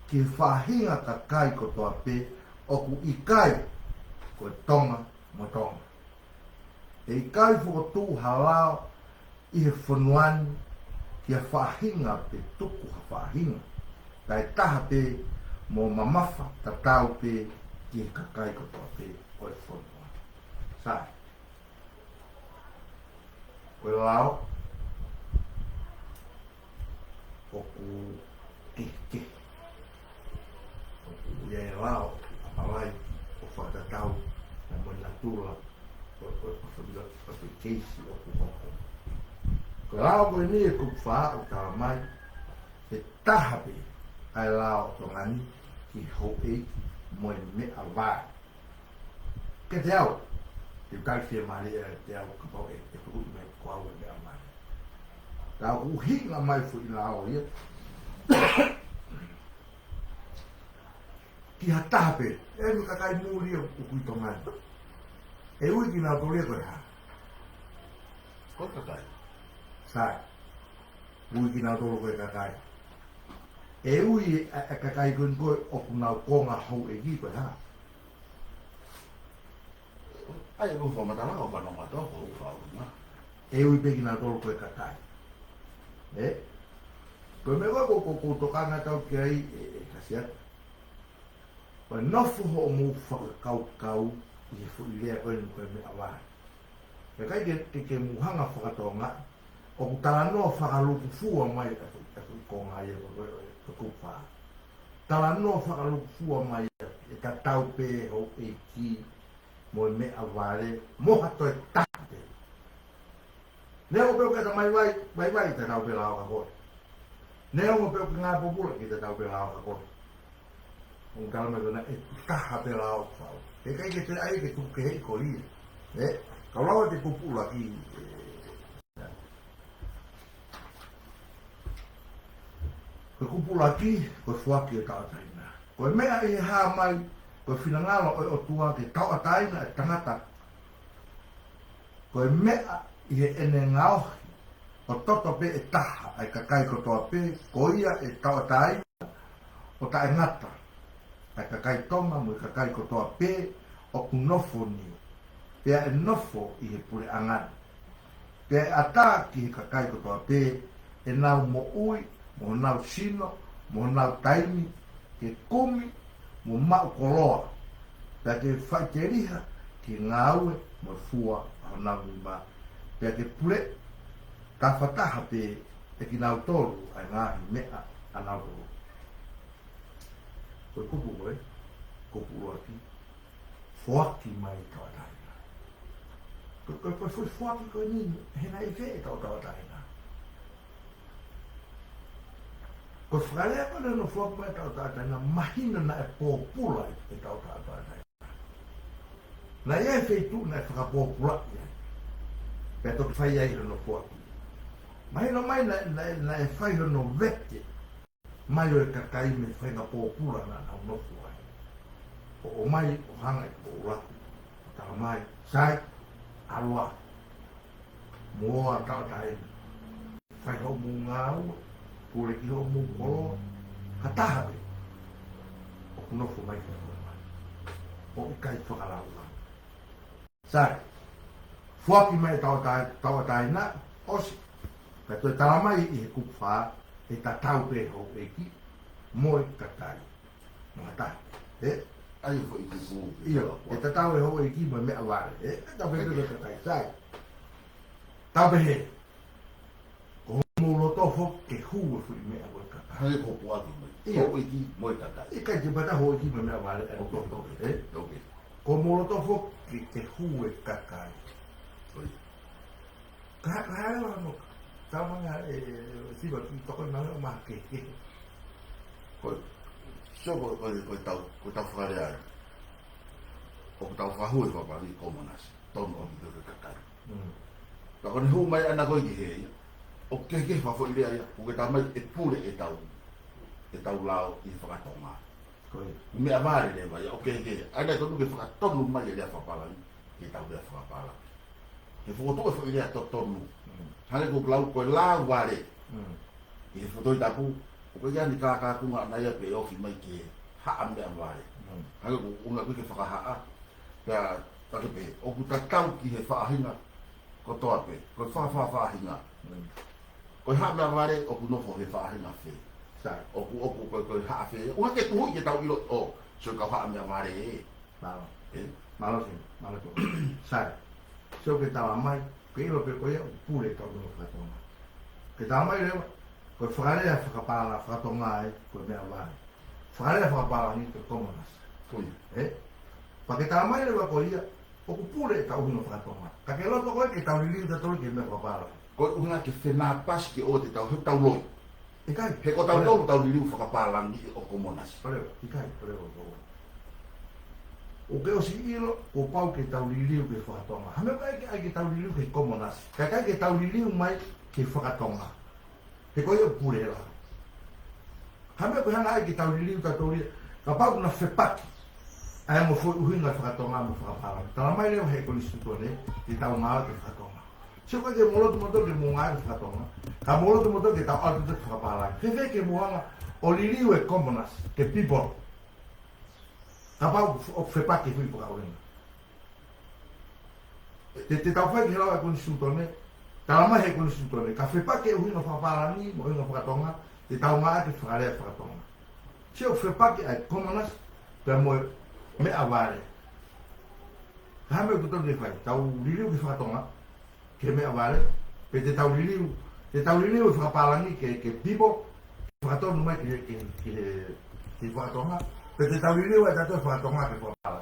Ki whahinga ka kai ko toa pe o ku i kai ko tonga mo tonga. E i kai whakotū halao i he whanuani kia whahinga pe tuku ha whahinga. Kai taha pe mo mamafa ta tau pe ki kakai ko toa pe o e whanua. Sai. Koe lao o ku ke. O ku ia e lao apalai o whakatau na mana tula o ku keisi o ku hoko. Ko lao koe ni e kukwha o tawa mai, e taha pe ai lao tongani ki hou eiki mo i mea vāi. Ke te au, te kai whia mari e te au kapau e kuku me kua ua mea mai. Tā uhinga mai fu i lao ia. Ki ha taha pe, e mi kakai mūri o kui tongani. E ui ki nā toria koe ha. Ko kakai. Sai. Ui ki nā toro koe kakai. E ui e kakai koe koe o ku nau konga hou e ki koe ha. Ai e kuwha matala o whanau matoa ko whaunga. E ui pe ki nā toro koe kakai. Koe me koe ko tokanga tau ki ai e kasiata. Koe nofu ho o mou whakakau i he fu i lea koe ni koe me awai. E kai ke muhanga whakatonga, o ku tala noa whakaluku fua mai e ku konga ia ko kuwha. Tala noa whakaluku fua mai e katau pe o e ki mo me avare mo hato e tate. Ne o pe ka mai vai te tau pe lao ka ko. Ne o pe ka nga popula ki te tau pe lao ka ko. Un kalma dona e taha pe lao ka. E kai ke te ai ke tu ke ko li. Kalau te popula ki ko kupula ki ko fuaki e tautaina. Ko mea i ha mai ko finangalo o tua ke tautaina e tangata. Ko mea i he ene ngao o toto pe e taha ai kakai ko toa pe ko ia e tautaina o ta e ngata. Ai kakai tonga mo i kakai ko toa pe o kunofo ni. Pea e nofo i he pure angana. Pea e ata ki he kakai ko toa pe e nau mo ui mo nau sino, mo nau taimi, ke kumi, mo mau koloa. Pea ke whaikeriha, ke ngāue, mo fua, ho nau nima. Pea ke pule, ka whataha pe, e ki nau tolu, ai ngāhi mea, a nau tolu. Koe kupu koe, kupu roaki, fuaki mai tawataina. Koe fuaki koe nini, hena e whee tawataina. Ko whakalea kone no whaku mai tau tātaina, mahina na e pōpula e tau tātaina. Na ia e wheitu na e whakapōpula ia. Pea toki whai ai no whaku. Mahina mai na e whai no vete, mai o e kakai me whainga pōpula na nau nofu ai. O mai o hanga e pōlaku. Tau mai, sai, aroa, moa tātaina. Whai hau mu ngāua. Kore ki ho mu kolo hataha pe o kunofu mai ka mai o i kai whakaraua sai fuaki mai tautaina osi ka toi taramai i he kupwha e ta tau pe ho e ki mo i katai mo hataha ai fo i kupu iyo e ta tau e ho e ki mo mea ware ta pe pe katai sai tau pe he tofo ke hua fui mea koe kaka. Hane ko puaki mai. Ho i ki moi kaka. I kai te pata ho i ki mea wale e toke. Ko molo tofo ke hua kaka. Ka hae wano. Tamanga e siwa ki toko nana o maha ke. Koe. So koe tau whakarea. Ko tau whahue whapari komonasi. Tono o ki te kaka. Ka kone hu mai ana koe ki hea. O ke whafo i rea ia, o ke tamai e pure e tau lao i whakatonga. Mea vare le vai, o ke, aina tonu ke whakatonu mai e rea whapalani, ke tau rea whakapala. He whakotoe whai rea tonu. Hane ko lau koe la ware. I he whotoi tapu, o ke iani kākunga na ia pe ofi mai ke haa mea vare. Hane ko unga koe ke whakahaa, pea take pe, o ku tatau ki he whaahinga, ko toa pe, ko whaahinga. Koe haa mea ware, o ku nofo he whaahinga whi. O ku koe haa whi. Unga ke tuhui ke tau ilo, o, so ka haa mea ware e. Malo. Malo si. Sai. So ke tawa mai, ke ilo pe koe o pule tau no whakatonga. Ke tawa mai rewa, koe whakarea whakapala whakatonga e, koe mea ware. Whakarea whakapala ni te komonas. Pa ke tawa mai rewa koe ia, o ku pule tau no whakatonga. Ka ke loto koe ke tau liliu te tolu ke mea whakapala. Koe unga ke whenā pas ki o te tau, he tau loi. I kai. He ko tau loi tau liliu whakapalangi o komonasi. Oreo, i kai, oreo. O ke o si ilo, o pau ke tau liliu ke whakatonga. Hame kai ke tau liliu ke komonasi. Kai ke tau liliu mai ke whakatonga. He koe o purera. Hame koe hana ai ke tau liliu tatori, ka pau na whepaki. Ai mo foi uhinga whakatonga mo whakapalangi. Tana mai leo he kolisi tone, ke tau ngā ke whakatonga. Se koe ke molo tu moto ke munga ke whakatonga, ka molo tu moto ke tau atu te whakapalangi. Whewhe ke muanga o liliu e komonas, ke people. Ka pau o whepaki hui puka uringa. Te tau whai ki lau e koni sutone, tala mai he koni sutone, ka whepaki e uhinga whakapalangi, mo uhinga whakatonga, te tau ngā ke whakarea whakatonga. Se o whepaki e komonas, pe mo mea ware. Ka hame o kutoki e whai, tau liliu ke whakatonga, ke mea wale, pe te tau liliu e whakapalangi ke pipo, whakatonu mai ke whakatonga, Pe te tau ili wa tato whakatonga ke whakala.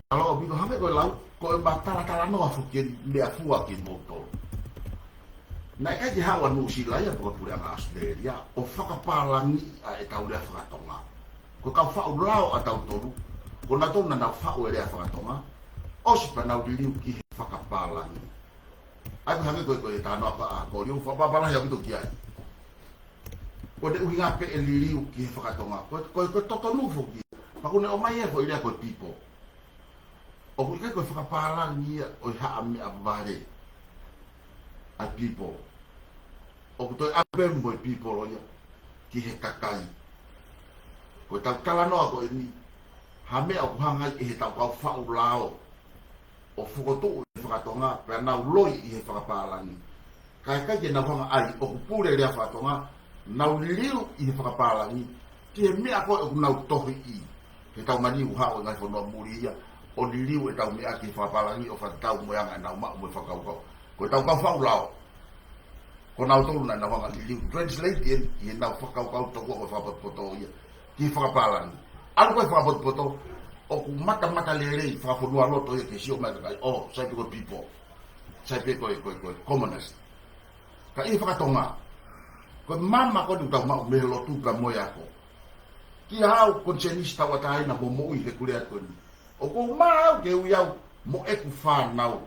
Kalau bigo hame ko lau ko e batala no fu ke le afua ki moto. Na e ki hawa no si la ya ko pure nga Australia o whakapalangi a e tau le whakatonga. Ko ka whau lao a tau toru. Ko na tona na whau e le whakatonga. O si pa nau liu ki he whakapalangi. Ai hame ko e tano apa a ko liu whapapala ya bito ki ai. Ko de uhinga pe e liu ki he whakatonga. Ko totonu fu ki. Pakune o mai e ko ile ko tipo. O kuika ko whakapalangi o haa me a vare a people. O kutoi apembo i people oia ki he kakai. Ko tau kala noa ko e ni ha mea o kuhangai e he tau kau whau lao. O whukotu i whakatonga pia nau loi i he whakapalangi. Kai kai ke nau hanga ai o kupure rea whakatonga nau liu i he whakapalangi ki he mea koe o kunau tohi i. He tau mani uhao ngai whanua muri ia. O liu e tau mea ki whapalangi o whakatau moeanga e nau maa mo whakaukau. Ko e tau kau whau lao. Ko nau tolu na nau hanga liu. Translate i e nau whakaukau toko o whapapoto ia. Ki whakapalangi. Alu koe whapapoto o ku mata lere whakaponua loto ia ke sio mai kai. O, sai pe koe people. Sai pe koe commoners. Ka i whakatonga. Koe mama koe ni tau maa me lotu ka moe ako. Ki hau konsenista watai na mo moi ke kule ako ni. O ko mau ke uiau mo e ku whanau.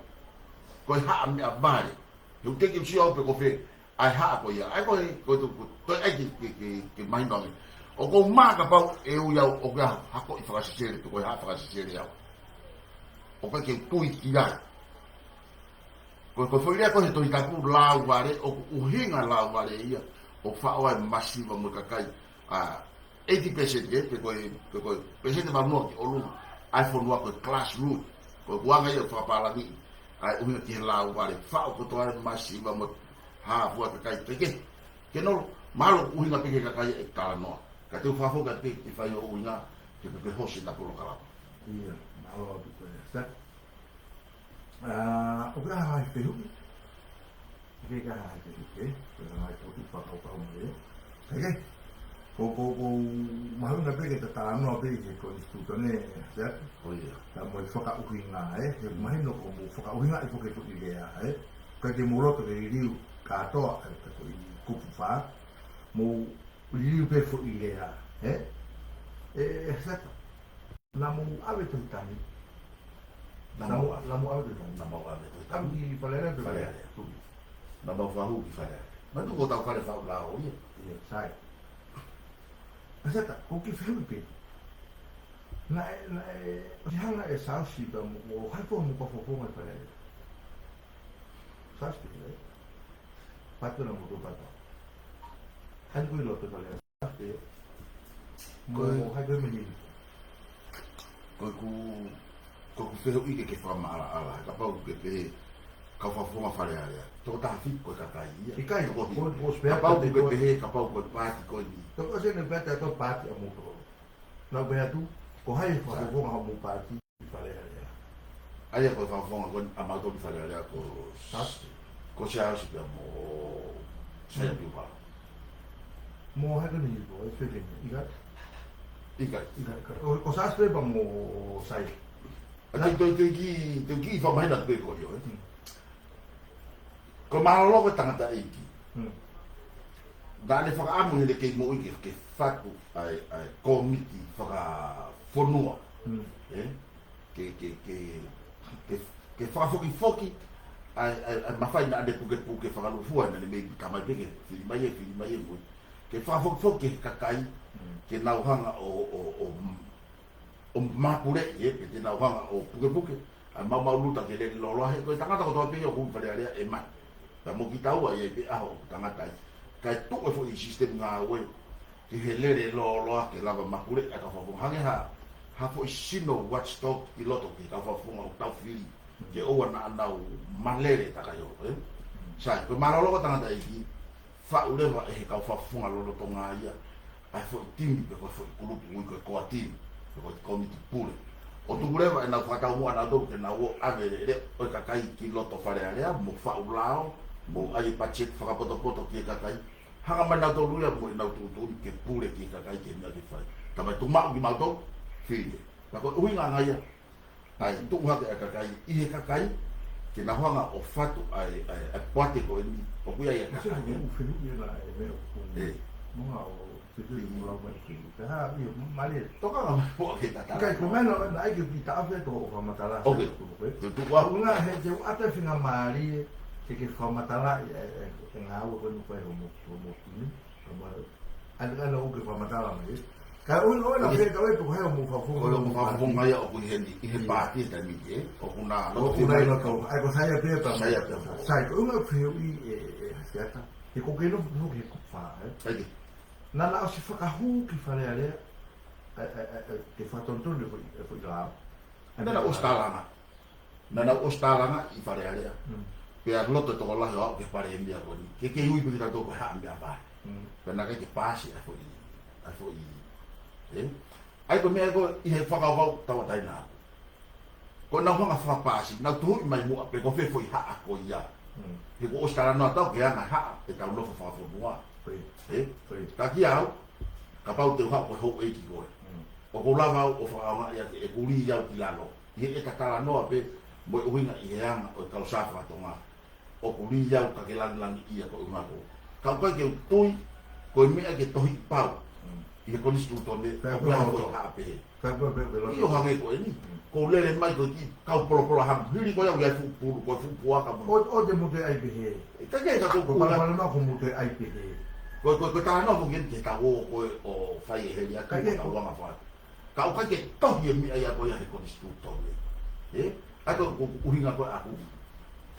Ko i haa me a vare. Heu te ki si au pe ko whe. Ai haa ko ia. Ai ko ai ki mahinongi. O ko maa ka pau e uiau o kia hako i whakasisere. Ko i haa whakasisere au. O ko ke tui ki ai. Ko whairea ko he toi tapu lau ware. O ko uhinga lau ware ia. O whaoa e masiva mo kakai. 80% ke koe pesete mamua ki olu. Ai fonua ko class root ko guanga ia whapalangi ai uhinga ki he lau wale whao ko toare masiva mo ha fua te kai peke ke no malo uhinga peke ka kai e tala noa ka te whafo ka te i whai o uhinga ke pepe hosi na polo kalapa Ia, malo api koe sta. O ka hai pehu ke ka hai pehu ke ko hai potu whakau mo e ko mahu na peke te tānoa peke ko i stutone sta. o ia Ta mo whakauhinga he mahi no ko mo whakauhinga i whoke tuki lea ka te moroto ke riu katoa ko i kupu wha mo riu pe whoki lea sata na mo awe tu tani na mo awe tu tani na mau ame tu tam i palera pe Whare na mau whahu ki whare ma tu ko tau whare whau lao ia ia sai sata ko ki whewe pe na si hanga e sausi ka mo hai po mo ka fofonga i palera sausi pe pato na mo tu pato hai ko i loto palera sausi mo hai ko i meni ko ku whehu ike ke whamara ala ka pau ke pe ka whafonga whare area tō tāwhi ko ka kai ia I kai ko spea ka pau ke pehe ka pau ko pāti ko ni to ko se ne peta to pati a mo to na be tu ko hai ko ko ha mo pati fale ya ai ko whafonga ko amauto ki whare area ko tas ko sia si pe mo sai piwa mo ha ni ko e fete iga ika o sa spe pa mo sai ati te ki whamahina te ko yo ko mahalo ko tangata iki dale whakaamu hele kei mo ike ke whaku ai komiti whakafonua ke whakafoki ai mawhai na ade puke whakalufua na ne mei kamai peke whiri mai e mui ke whakafoki kakai ke nauhanga o mapure ke te nauhanga o puke ai mau luta ke le loloa he ko tangata ko toa pe o kum whare area e mai ta mo ki tau ai pe aho tangata kai tu e fo i sistem nga we ki he lere lo ke lava mapure ka fa fo hange ha fo sino watchdog i loto ki ka fa fo o tau fili ke o na andau malere ta ka yo sai ko marolo ko tangata i fa uleva e ka fa fo lo to nga ia ai fo tim pe ko fo kulupu ko atim ko komiti pure o tu uleva na fa tau mo na do ke na wo ave o ka kai ki loto fare area mo fa ulao mo ai pachet whakapoto-poto ki kakai hanga mana to luya mo na tu ke pure ki ka kai ke na ke fai ta mai tu ma ki ma to fili la ko uinga ngaya ai tu ha ka kai I ka kai ke na hanga o fatu ai poate ko ni o kuia ia Kasi ang ufinu yun na email kung mga sige mo lang ba ito. Kaya yung mali. to ka nga po ke ta ta Kaya kung ano na ay kita after to o matala. okay tu wa Kung nga he ata finga mali sige fa matala ang hawo ko no pa mo ni. Ano o ke fa matala mai. Kaya uno na fe ka to hayo mo fa fu. ko mo fa fu ngaya o ku hendi I pa ti ta mi ke o ku na O kunay na to. Ay ko saya pe pa. Saya pe. Sai ko nga fe siata. Iko kino no ke ko fa. ai Na na si whakahu ki whare ale ke whatontono e la. na na ostalanga na ostalanga I fare ale pe a loto to la ho ke pare india ko ni ke ui pe ta to ko ha ambia ba pe na ke pasi a fo ai ko me ko I he whaka wau tawa tai na ko na hanga whaka pasi na tu mai mo pe ko fe foi ha ko ia ke ko ostalanga no ta ke nga ha e ta lo fa fo mo ta ki au ka pau te ha ko ho e ki ko o ko lava o whaka ia e kuri iau ki lalo I e katala noa pe mo I uinga I heanga o kau safa tonga o kuri iau ka ke langi ia ko umako kau kai ke tui ko mea ke tohi pau I ko nistu tone o kua ko hape I o hange ko ni ko lele mai ko ki kau polo ham hiri ko iau ia fu puaka mo O te mute ai pehe. ka ke ka ko Ko pala na ko mute ai pehe. ko ta no mo gen ke ta o fai he ia ka ko wanga fa kau kai ke tohi mea ia ko ia ko nistu tone ako uhinga ko aku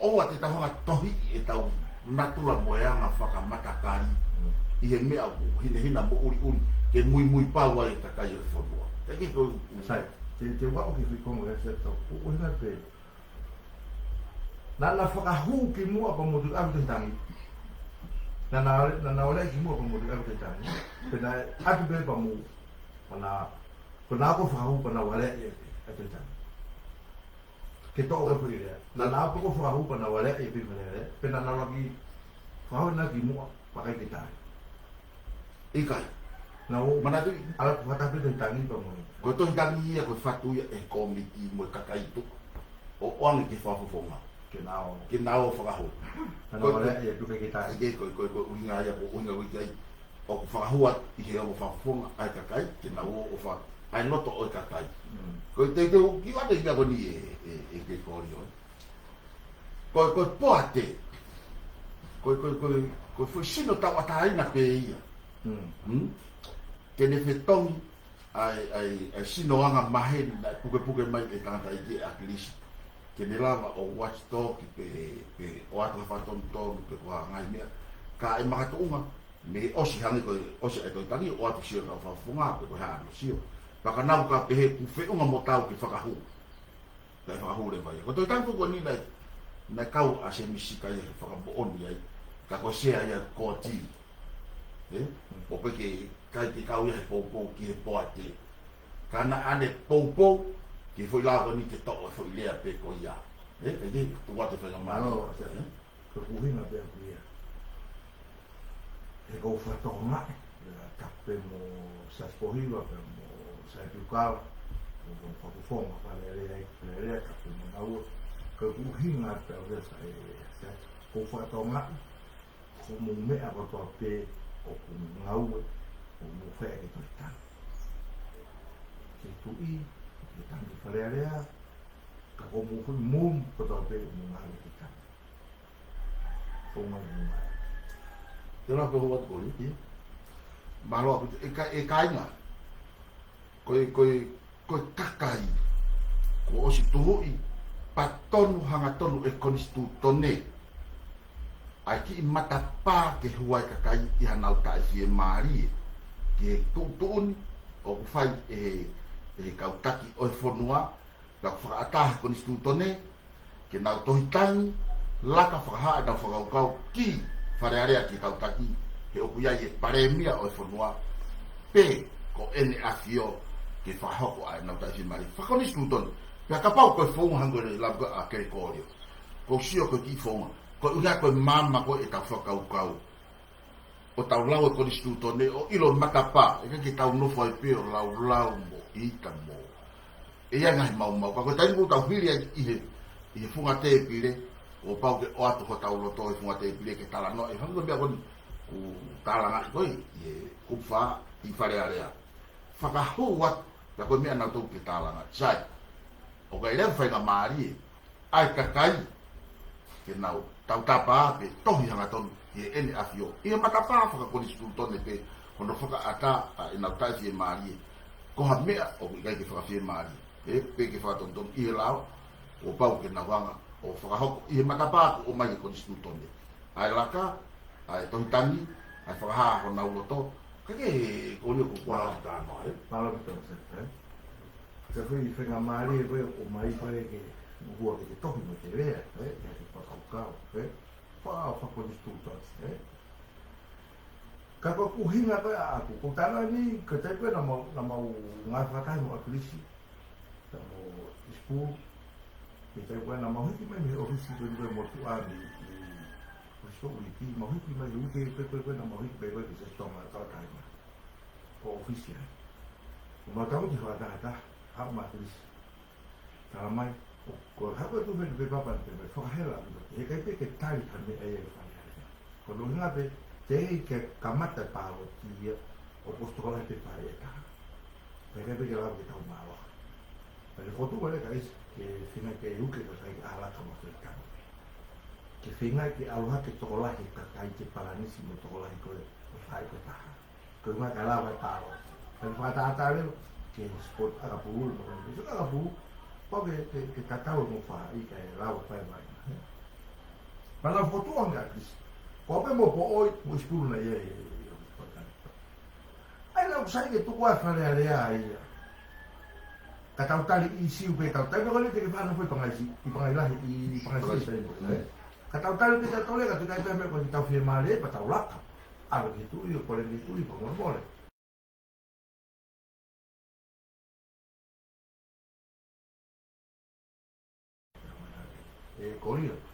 o ate ta honga tohi e tau natula moeanga whakamatakari I he mea ku hina mo uri ke mui pau ai ta kai e whanua te ki ko Sai. Te wao ki whikongo e se tau. Uhinga pe. Na whakahu ki mua pa motu au te tangi. Na ole ki mua pa motu au te tangi. Pena atu pe pa mu. Pana ko whakahu pana wale e te tangi. Ke to o pui rea. Na ko whakahu pana wale e pe rea. Pena na lagi whakahu na ki mua pa kai te tangi. ikai Na o mana tu ala whakahu te tangi pa mo. ko to tangi ia ko fatu ia e komiti mo kakai tu o ang ki whafufonga Ke nao. ke nao whakahu Pana wale e pe ke tangi. ke ko uhinga ia ko uhinga wiki ai o whakahua I he o whafufonga ai kakai ke nao o wha ai noto o kakai ko te ki wate ia ko ni e ke kori ko poate ko foi sino tawa taina pe ia ke ne fetongi ai sino anga mahe na puke mai e tangata I ke akilisi ke ne lava o watchdog pe o atu whatonton pe kua ngai mea ka e makatunga me osi hangi ko osi e toi tangi o atu sio ka whafunga pe ko hano sio paka nau ka pehe ku whiunga mo tau ki whakahu kai whakahu le vai ko toi tangi ko ni na kau a se misika ia ke whakabooni ai ka ko sea ia ko ti o pe ke kai te kau ia he poupou ki he poate kana ane poupou ki foi la ni te to foi lea pe ko ia e tu wate whainga Malo. mana Ko uhinga pe aku ia. E ko whatonga. Kape mo sa spohiwa pe mo sa piukawa. Mo whakufonga pa le kape mo nau. Ko uhinga pe au sa ko whatonga. Ko mo mea ko to pe o ko ngau o mo whea ki to tang. Ke tui, ke tangi wharearea. Ka ko mo hui mum ko to pe mo ngau ki tang. Fonga mo mai. te la ko wat ko ni malo e kainga ko kakai ko osi tuhui patonu hanga tonu e konistu tone ai ki mata pa ke huai kakai I hanau ta e mari ke tutun o fai e kautaki o fonua la fa ata konistu tone ke nau tohitangi laka whakaha na whakaukau ki wharearea ki kautaki he okuia I e paremia o whanua pe ko ene afio ke whahoko ai nau tai mari whakanis tuton pia ka pau koe whonga hangore labga a kere kōreo ko sio ko ki whonga ko uia koe mama ko e tau whakaukau o tau lau e koni stutone o ilo matapa e ki tau no foi pe o lau mo ita mo e ia ngai mau mau ka ko tai mu tau hiri i he funga te pile o pau ke o atu ko tau loto e funga te pile ke tala no e fango bia kon ku tala nga koi e ku fa i fare area faka ho wat ya ko mi ana to ke tala nga sai o ga ile fa nga mari ai ka kai ke nau tau tapa pe tohi hanga tonu e ene afio e matapa faka ko stutone pe kono faka ata e nau tai e mari ko ha mea o ga ke faka fie mari e pe ke fa ton i lao o pau ke na wanga o fa ho i matapa o mai ko stutone ai laka ai ton tani ai fa ha ho na uloto ke ko ni ko kwa ta mai Para que te se se foi fenga mari e o mai pare que o gua que tohi no te vea ya que pa kau pa ko stutone ka ko hinga ka aku ko tana ni ka te pe na mau ngai fa kai mo aklisi mo ispu e te pe na mau hiki mai me ofisi do ni mo tu ani o so wi mau hiki mai u ke pe na mau hiki pe que se toma ka kai o ofisi o ma tau ki fa ta ha ma aklisi ta mai ko ha ko tu pe papa pe fa hela e kai pe ke tai ka me e fa ko lo nga pe te que kamata palo tia o posto con este paeta perché perché la vita un malo per il foto vuole che fino a che uke lo sai alla come quel campo che fino a che allora che tola che kai che palanissimo tola che lo sai che ta che una calava palo per fata tale che sport a pulu non so a pulu poi che cacao non fa i che lava fai mai ma la foto anche Kope mo po oi mo ispuru na ia ai la sai que tu qua fare area ia ka tau tali i siu pe tau tai ngole te fa no foi pangai si i pangai la i pangai si ka tau tali te tole ka tu kai pe me ko tau firmare pa tau laka a lo que tu io por el tu i po mo mole e corio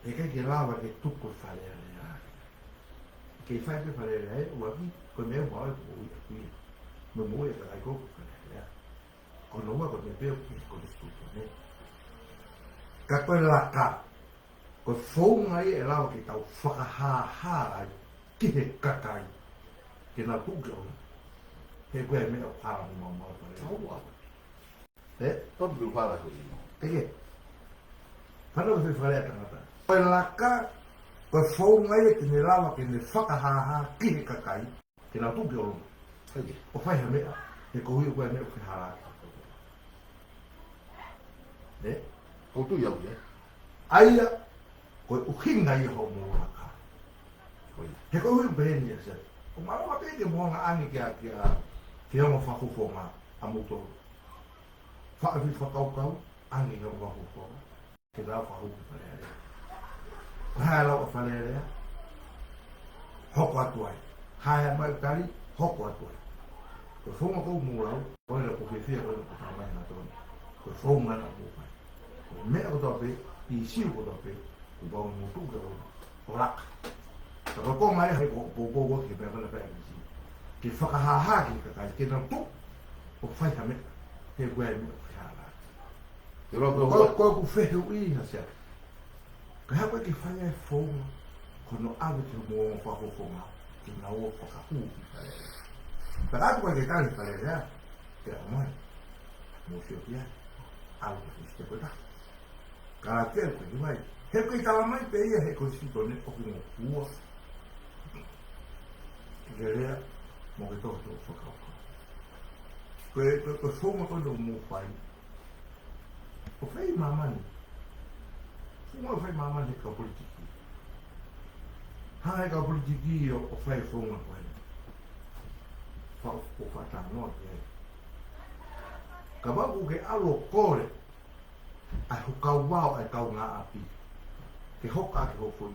e che lava che tu puoi fare che fai per fare o qui con me vuoi qui non vuoi che hai con non vuoi con me per con tutto che quella ca con fong ai e lava che tau fa ha che cakai che na tu che quel me o parla un mo tot bil fala ko che fanno che fare a Pelaka ko fou mai que ne lava que ne whakahaha ki ka kai que na tu biolo o fai ha mea e ko hui ko me o hara ko tu ia aia ko u hinga i ho mo ka he ko hui ben ia se o ma ma pe que mo nga ani que o fa ku fo ma amuto fa vi fa kau ani no wa ku fo que da fa hu hai lo fa le hoko atuai hai mai tali hoko atuai ko fonga ko mu lao ko le ko fia ko ta mai na to ko fonga na mu pai ko me o do pe i si o do pe ko ba mu tu ko la ko mai hai ko ke pe na pe si ke fa ha ke na tu o fai ha me ke gwe me ko fe hu i na se ka hapa ke whanga e whonga kono awe te mua whakokonga ki nga o whakahu ki whare pero atu kai ke tari whare rea te a mai mo sio kia awe ke whiste koe ta kara kere koe ki mai he koe tala mai pe ia he koe sito ne oku mo kua ke rea mo ke tohu tō whakauka koe whonga koe no mo whai o whai mamani Uma fai mama de ka politiki. Hai ka politiki o fai fonga ko ai. Fa o fa ta no ke. Ka ba ku ke alo kore. Ai ho ka wao ai ka nga api. Ke hoka ke ho foi.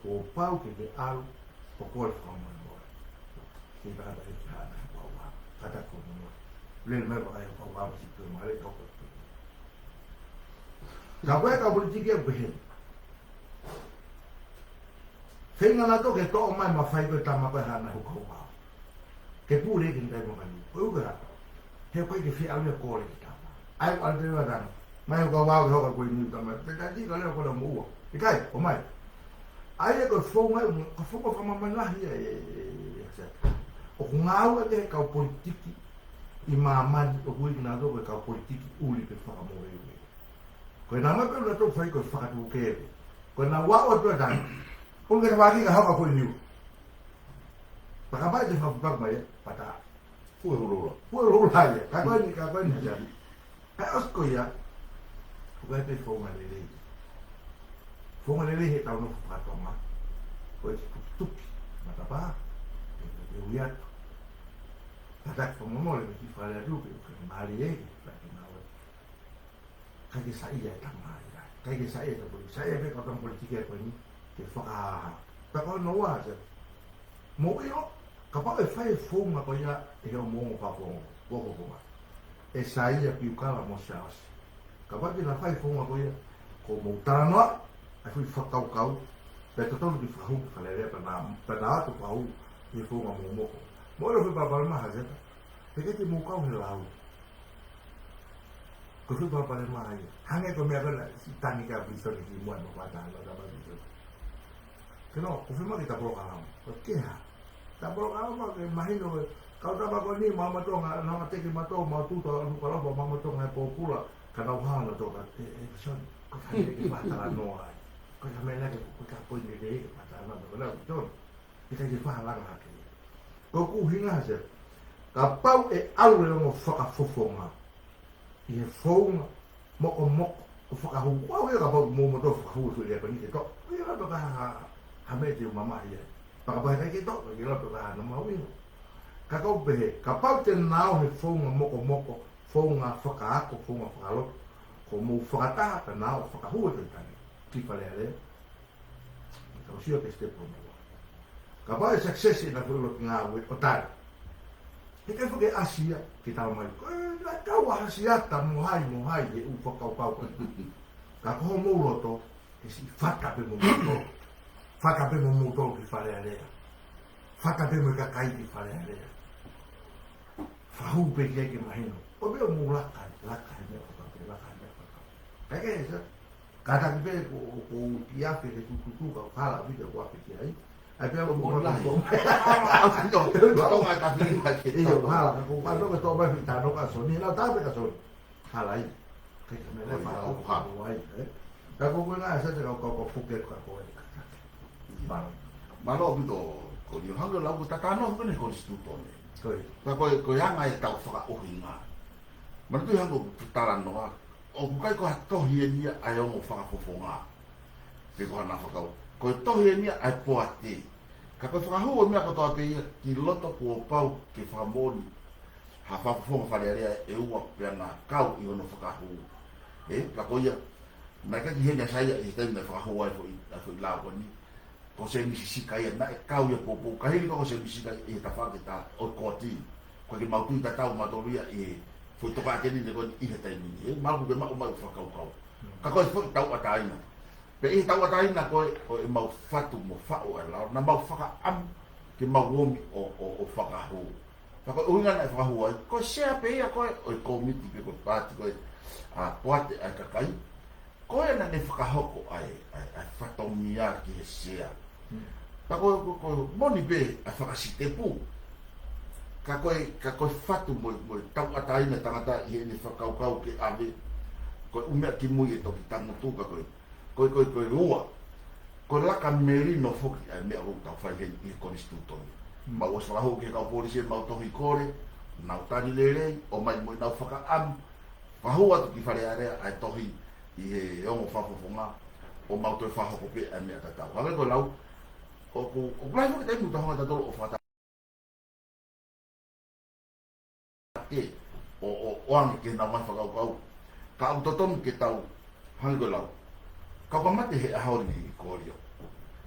Ko pau ke alo o kore fa mo. Ke ba da ke ha na pa wa. Kata ko mo. Le me ba ai pa wa si ke ma le ko. Ka koe ka politiki e kuhe. Whenga na to ke to o mai ma whai koe tama koe hana huka hukao. Ke pūre ki ngai mga ni. Koe uka rapa. He koe ke whia uia kōre ki tama. Ai o ate rewa tana. Mai huka wāu ke hoka koe niu tama. Te kai ka leo kona mua. I kai, o mai. Ai e koe whonga, ka whonga whamamanahi o ku ngāua te kau politiki i māmani o kui ki nā tō koe kau politiki uli pe whakamoe ui. Koe nā mape ula tō whai koe whakatu kēre. Koe nā wāua tua tani. Koe ka wāki ka hauka koe niu. Pakapai te whakapaka mai e, pata. Fue hurura. Pua rola ia, ka koe ni jari. Kai osko ia, koe te whonga lelei. Whonga lelei he tau no whakatonga. Koe te tuki, matapā. E ui atu. Tatak whamamole me ki whare atu, ke maari ege, whaki maua. Kai ke sai e tamari rai. Kai ke sai e tapuri. Sai e pe kau tam politiki e koe ni, ke whakahaha. Ta koe no wā, se. Mo io, ka pao e whai whonga koe ia, e heo mongo whakongo. Woko konga. E sai e piukala mo se asi. Ka waki na whai whonga koe ia, ko mou taranoa, ai fui whakaukau, pe tatonu ki whahu, whalerea pena atu whahu, i whonga mo moko. Mo ero fui papare maha zeta. Te kete mou kau he lau. Ko fui papare maha ia. Hange ko mea kona, si tani ka visoni ki mua no wata hana kama visoni. Ke no, ko fui maki ta broka lau. Ko keha. Ta broka lau ma ke mahino, kau tapa ko ni mama tonga, nama teki matou, ma tuta, nuka lau, mama tonga e pōpula, ka nau hana toka, visoni, ko kani ki wata noa ai. Ko ka mea nake, ko ka poini rei, wata hana, ko lau, visoni. I ka ki whahalanga hake. Ko ku hinga se ka pau e alu le mo whakafofonga i he whaunga moko moko o whakahu kua ka pau mo mo to whakahu su le pani ke to i rato ka ha me te mama ia pakapai kai ke to i rato ka na mawino ka kau pehe ka pau te nao he whaunga moko moko whaunga whakaako whaunga whakalo ko mo whakataha ka nao whakahu e te tani ki whalea le ka usio ke stepo mo ka pau e success na kuro ki ngā ue o tāre. He kai whake asia ki tau mai. Ka kau asiata mohai e u whakaukau. Ka koho mouroto e si whakape mo mouto. Whakape mo mouto ki wharea rea. Whakape mo ka kai ki wharea rea. Whahu pe kia ki mahino. O mea mou lakai mea whakape. Kai kai e sa. Ka taki pe ko tiafe ke tututu ka whala vide wape ki ai. Ai pia mo la ko. Ko nga ka fili ka ke. Iyo hala ko pa no to ba fita no ka so ni na ta pe ka so. Hala ai. Ke me le fa ko ha wai. Ka ko nga sa te ko fuke ka ko. Ba. Ma lo bito ko ni hanga la ko tatano ko ni konstituto ne. Koi. Pa ko ya nga e tau whaka ohinga. Ma tu hanga tarano o kai ko to hi ai o whaka fofonga. Pe ko na whaka ko tohi ni ai poati. Ka ko whakahu o mea kotoa te ia ki loto kua pau ki whamoni. Ha whafonga wharearea e ua pia nā kau i ono whakahu. Ka ko ia, mai ka ki henya saia e tau nei whakahu ai fo i lao ni. Ko se misi sika ia na e kau ia popo. Ka hiri ko se misi sika i ta whakita o kōti. Ko ki mautu i ta tau matoria i fo i toka ateni ne koni i he taimini. Maru ke mau mai whakau kau. Ka ko i fo i tau ataina. Pe i tau ataina ko e mau fatu mo fa'o e lao, na mau whaka am ki mau womi o whakahu. Whaka uinga na e whakahu ai, ko sea pe ia koe, o i komiti pe ko pāti koe, a poate ai kakai, ko e na ne whakahoko ai whatomia ki he sea. Ka koe moni pe ai whakasitepu, ka koe fatu mo tau ataina tangata i he ne whakaukau ke ave, koe umea ki mui e toki tangutuka koe, koe ua. Koe laka merino foki ai mea rung tau whai hei i konstitutoni. Ma ua whakahu ke kau polisi mau tohi kore, nau tani lerei, o mai moi nau whakaamu. Whahu atu ki whare area ai tohi i he ongo whafofonga, o mau toi whahoko pe ai mea tatau. Hake koe lau, o plai foki taimu tahonga tatolo o whata. O ange ke nau mai whakaukau. Ka au totonu ke tau, hake koe lau. Kau ka mate he ahori i kōrio.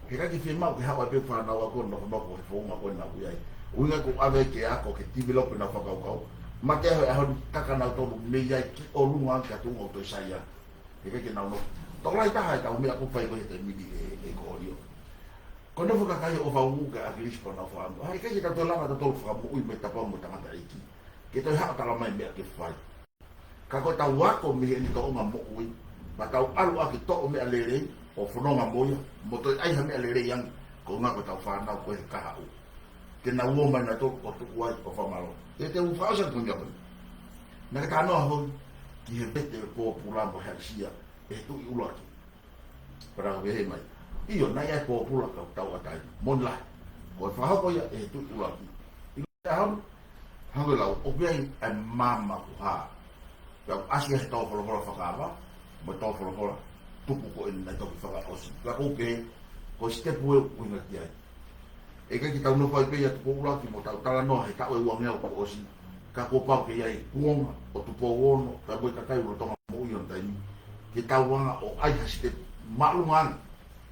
He kaki whemau ke hawa pe whanau a kōna whamako he whonga koe nā ui ai. Uinga ko ave ke ako ke tibilope nā whakaukau. Mate aho e ahori taka nau tonu mei ai ki o runga anka tunga o toi saia. He kaki nau no. Tōlai taha e tau mea ko whai koe he te midi e kōrio. Kono fuka kai o fau ka agris kono fa. Ai kai ka to lama to fa mo ui me tapa mo tanga iki. Ke to ha ta lama me ke fai. Ka ko ta wa ko me ni to ma mo ui. Ba tau alu aki to me alere o fono ma mo mo to ai ha me alere yang ko nga ko ta fa na ko ka ha u. Ke na wo ma na to o to wa o fa malo. E te u fa sa ko nya. Na ka no ho ki he bete po pula mo ha sia. E tu i ulo aki. Para ve mai. Iyo na ia po pula ka tau atai mon la ko fa ha ko ya e tu ula ki i ha la o bien e mama ko ha ya asia sta ko lo fa ka ba mo to ko tu ko en na to fa ka o si la ko ke ko ste pu ko na ti ai e ka ki tau no fa pe ya tu ula ki mo tau tala no he ka o wa ngel ko o si ka ko pa ke ai kuong o tu po wono ka bo ka kai lo to mo yo tai ki tau wa o ai ha ste malungan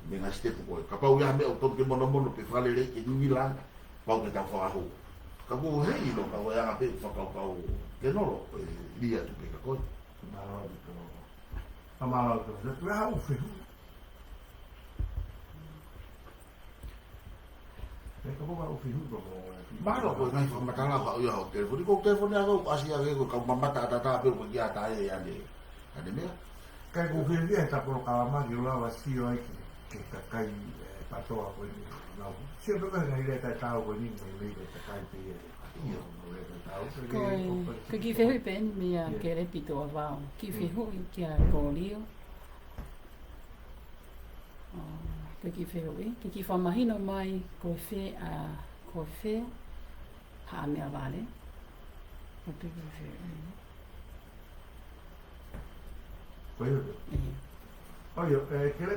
dengan step ko ka pau ya me o to ke mono pe fale le ke ni la pau ke ta fa ho ka bo he lo ka wa ya pe fa ka pau ke no lo dia tu pe ka ko amalo to se tu ha u fe e ka bo ba u fe hu ko malo ko ngai fa matala ka ya ho telefon ya ko asia ke ko ka mamata ta pe ko ya ta ya de ade me kai ko fe dia ta por ka ma ki la wa si o ai que kai patoa ko ni no sempre vai na ile ta tau ko ni me ile ta kai pe io no le ta tau ko ki fe pen mi a ke re pito va ki fe hu ki a ko lio ko ki fe hu ki fa mahino mai ko fe ha me vale ko pe ki fe oyo que le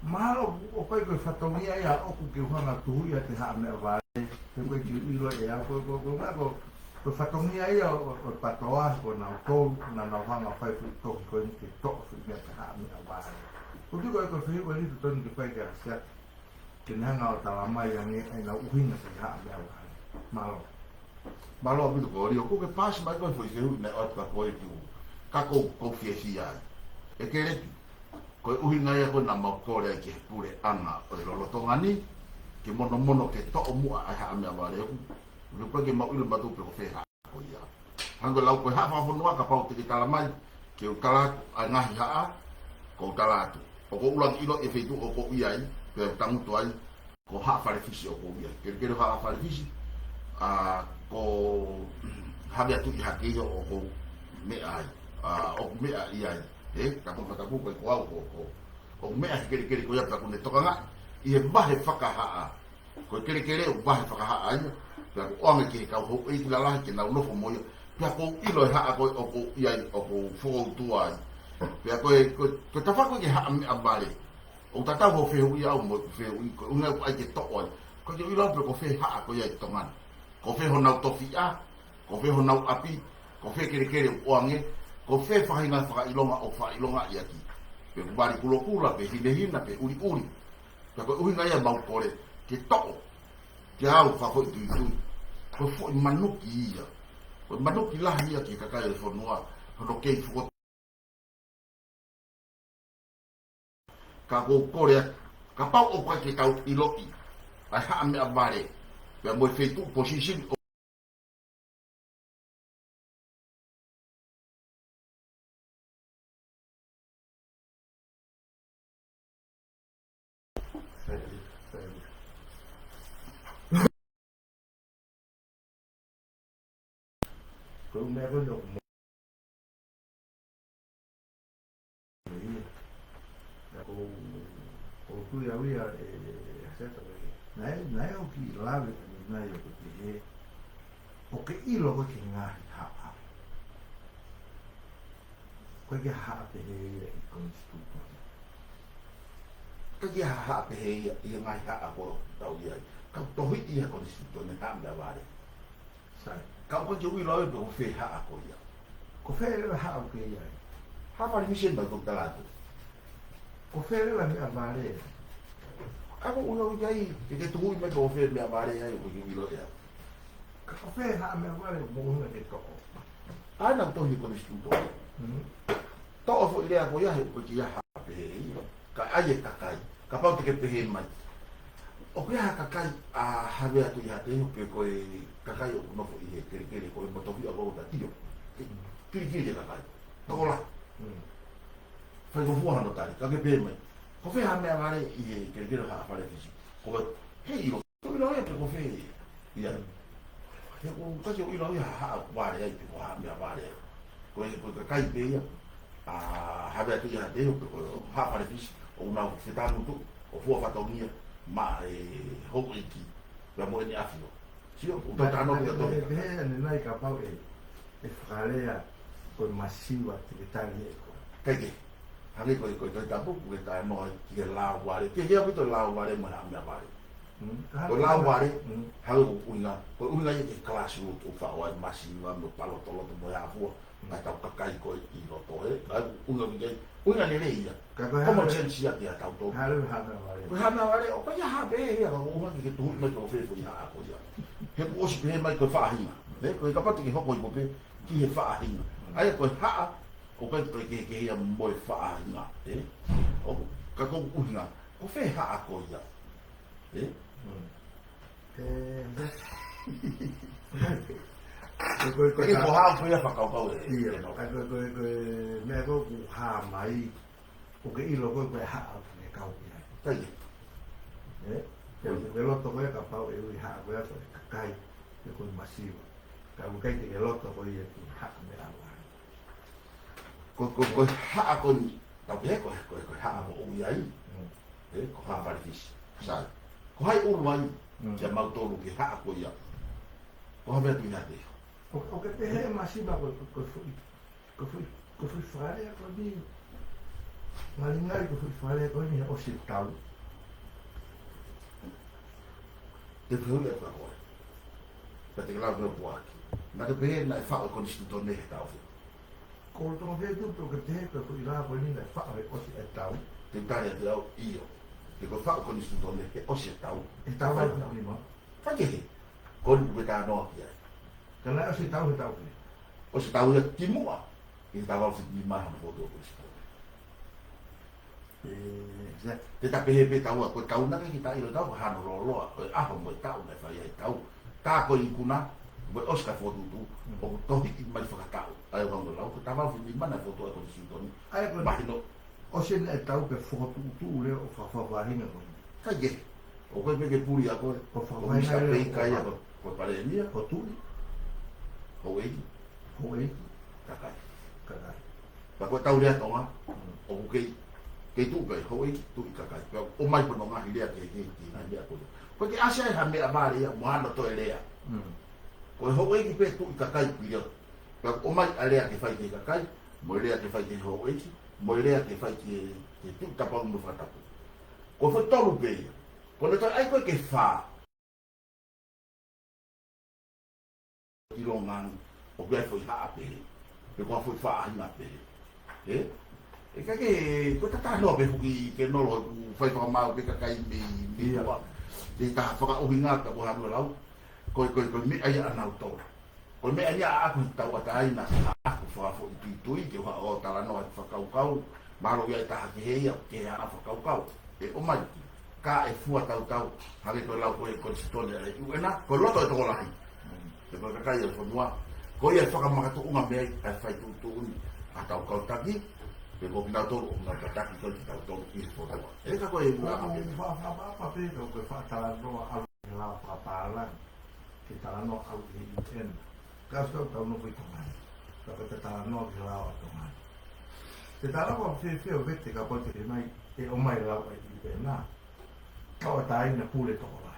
malo o pai ko fatongia ya o ku ke hanga tu ya te ha me va te ko ki i lo ya ko ko fatongia ya o patoa ko na to na hanga pai ku to ko ni ke to fu ya te ha me va ko tu ko fi ko ni to ni ke pai ka sia ke na nga o ta ma ya ni ai na uhinga te ha me va malo bi ko rio ko ke pas mai ko foi ke na o ka ko tu ka ko fiesia e ke le ko uhinga ia ko na makore ke pure anga o lo tongani ke mono ke to mu a ha me vale ko ko ke mau ile batu pe ko fe ha ko ia hango lau ko ha fa fo ka pau te tala mai ke o tala anga ha ko tala tu o ko ulang ilo e fe tu o ko ia ai pe tamu to ai ko ha fa fisi o ko ia ke ha fa fisi a ko ha bia tu ha ke o ko me ai o me ai ka ko ta ko o me a ke ko ya ka ko ne to nga i ba he faka ha ko ke o ba he faka ha ai ka ko anga ke ka ho i la la ke na no fo mo ya ko i lo ha ko o ko ia o ko fo tu ai ya ko ta fa ko ke ha a bale o ta ta ho fe ia o mo fe ko una ai ke to oi ko i lo ko fe ha ko ia to nga ko fe ho na to fi a ko fe ho na api ko fe ke o anga ko fe fa hinga fa ilonga o fa ilonga ia ki pe bari kula pe hina pe uri pe ko uhinga ia mau kore ke to ke au fa ko tu ko fo manuki ia ko manuki la ia ki ka kai fo noa no ke fo ka ko kore ka pa o ko ke tau iloki ai ha me abare pe mo fe tu position ko me ko no ko tu ya via certo nai o ki lave nai o ki o ke ilo ko ki nga ha ko ke ha pe he ko stu ka ki ha pe he i nga ha ko tau ia ka to hi ia ko stu ne ta me vale sai ka ko ki wi lo do fe ha ko ia ko fe ha o ke ia ha fa mi sendo ko talato ko fe la mi avare ako uno yai ke tu me ko fe me avare ai ko ki lo ia ko fe ha me avare mo na ke to ana to hi ko stu to fo ile ko ia ko ki ha pe ka ai ka kai ka pa te ke pe mai o ke ha kakai a have atu ia te pe ko kakai o no fo i ke ko mo to vi o ta tio ki kakai to la fai ko fuana no tari ka ke pe mai ko fe ha me avare i ke ha fare fisi ko he i to no e ko fe ia ya ko ka jo i lo ia ha wa re ai ko ha me avare ko kakai pe ia a have atu ia te ha fare fisi o na fe ta mutu o fu fa to nia ma ho iki la mo ni afio sio o ta no to ne nai ka pau e fralea ko masiva te tani ko kege hale ko ta bu ko ta no ki la ware ke ya bito la ware mo na me vare ko la ware hale ko unga ye class root o fa o masiva mo palo tolo to mo ya fu na ta ka kai ko i lo to unga ne ia como sensi ya ta to hale vare ko hana ware o ka ya ha be ya o ma ki tu me to fe fu ya ko ya he ko si be mai ko fa hina ne ko ka pati ki ho ko pe ki he fa hina ai ko ha o ka ke ia mo fa hina o ka ko unga o fe ha ko ya ko ha ko ya fa ka ko ia ko me ko ha mai o ke ilo ko ha ne ka o ia tai el otro ko ka pau e ha ko ya ko kai ko masivo ka ko kai ke loto ko ia ha me agua ko ha ko ta be ko ha o ia ko ha para fis sai ko hai urwan ya mau to ke ha ko ia ko ha be tu te o que te é masiva ko fui fare ko di malingai ko fui fare ko ni o hospital te fui e ko pa te grave no aqui na te be na fa ko ni sto ne ta o ko to ve tu to que te ko fui lá ko ni na fa o hospital te tare te au io e ko fa ko ni sto ne ke o se tau estava no primo fa ke ko ni be ta no ya kana hospital o se tau ya timua e tava o ni ma no foto ko sto te ta pe tau ko tau na ki ta ilo tau ha no lo a ho mo tau na fa ya tau ka ko i kuna o Oscar foto tu o to ki mai fa tau ai vamos lá o tava o ni ma na foto ko sto ni ai ko ma no o se ne tau ke foto tu le o fa va hinga ko ka ye o ko me ke puri a ko fa o mi sa pe ka ya ko pare ni o tu o e ka pa ko tau le tonga o ke tu pe ho e tu ka o mai po no nga ile ke na ia ko ke asa ha me amare ya mo ano to elea ko ho e ki pe tu ka kai pio pa o mai alea ke fai ke ka kai mo elea ke fai ke ho e mo elea ke fai ke tu ta pa mo fa ta ko fo tolu pe ko le to ai ko ke fa ki lo man o ke foi ha pe pe ko foi fa na pe e ka ke ko ta no pe ki ke no lo fai fa ma pe ka kai mi wa de ta fa ka o hinga ka ko ha no lau ko mi ai ana to ko me ai a ku ta wa ta ina a ku fa fo ti tu i ke ha o ta la no fa ka ma lo ya ta ke he ya ke ana fa ka e o mai ka e fu ta ha le ko lau ko storia e u ena ko lo to la e ko ka ia fo noa ko ia fa ka ma to unha me ai fai tu a ta ka ta ki e ko na to na ta ki ko ta to i fo ta e ka ko e bu fa pe ko fa ta no a la fa pala que ta no a en caso ta no foi tomar ka te ta no que la o tomar te ta no fe vete ka po te mai e o mai la e na ka ta ina pule to la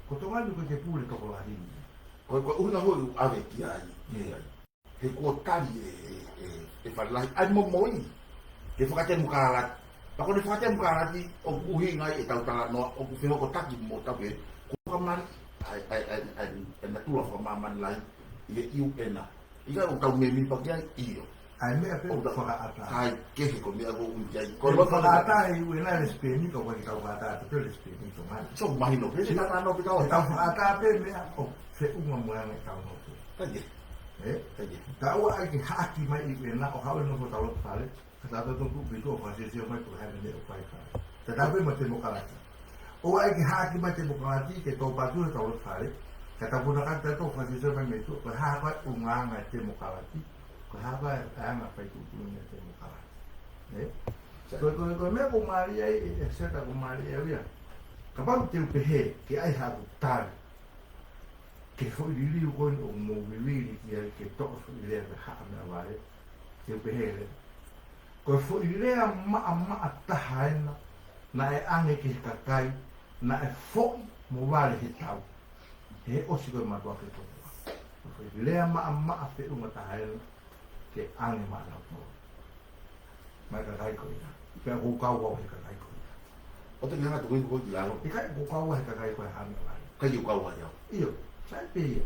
ko tomar ko te pule to la ko una ho ave ki ai he ko tali e fa lai ai mo moi ke fa te mukala pa ko fa te mukala ki o uhi ngai e tau tala no o ku fe ko taki mo ta ke ko ka man ai na tua fa man lai i u ena i ga o ka me mi pa ki io ai me pe fa ata ai ke ko me ago un jai ko lo fa ata e u ena le speni ko ka fa ata te le speni to man so mai no pe ta no pe ta fa ata pe me o fe un mo nga ka no ta ye ta wa ai ki haki mai i ena o ha no ko ta lo fale ka ta to ku bi to fa se mai ko ha ne o pai ka ta ta pe mo te mo kala o o ai ki haki mai te mokalati ke tō patu e tau whare ka ta puna kata tō whakisau mai me tō ko haka unganga te mokalati ko haka anga pai tutunia te mokalati ko mea ko maria e seta ko maria wia ka pau te upehe ke ai haku tari ke foi lili ko o mo viviri ke to foi le ha na vale ke upehe ko foi le ma tahaina na e ange ki kakai na e fo mo vale he tau he o si ko ma to ke to ko le ma fe uma tahaina ke ange ma na to ma kakai ko ya pe ko ka wa he kakai ko o te ngana to ko la no e kai ko ka wa he kakai ko ha na vale ka yu ka wa ya io sai pe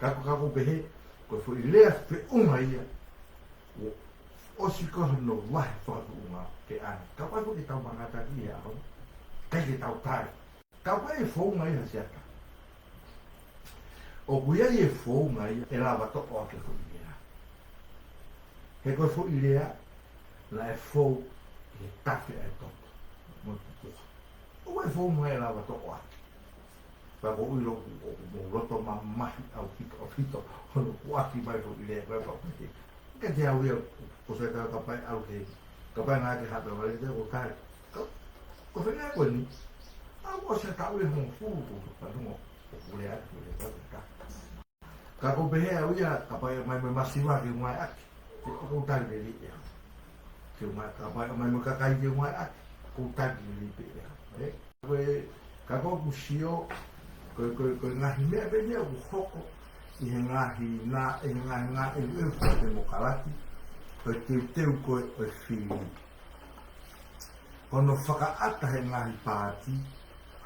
kako pehe ko foi le fe uma ia o si ko no vai fa uma ke an ka pa ko ta manga ta ia ho ka ke ta tai ka pa e fo uma ia certa o guia e fo uma ia e lava to o ke foi ia he ko foi ia la e fo e ta fe e to mo o e fo uma e lava to o pa ko ulo mo roto mamma au fito hono kuaki mai ko ile pa pa ke te au ia ko se ka pa au ke pa na ke ha pa vale te ko ka ko fe na ko ni a ko se ka u mo fu pa no ko le a ko le ka ko be au ia ka pa mai masiva ke mai a ko ta le li ia ke mai ka pa mai mo ka kai ke mai a ko ta le li pe ka ko kusio ko ngahi mea bene o hoko i he ngahi na e te mokalati ko teu ko e whiri kono whakaata he ngahi pāti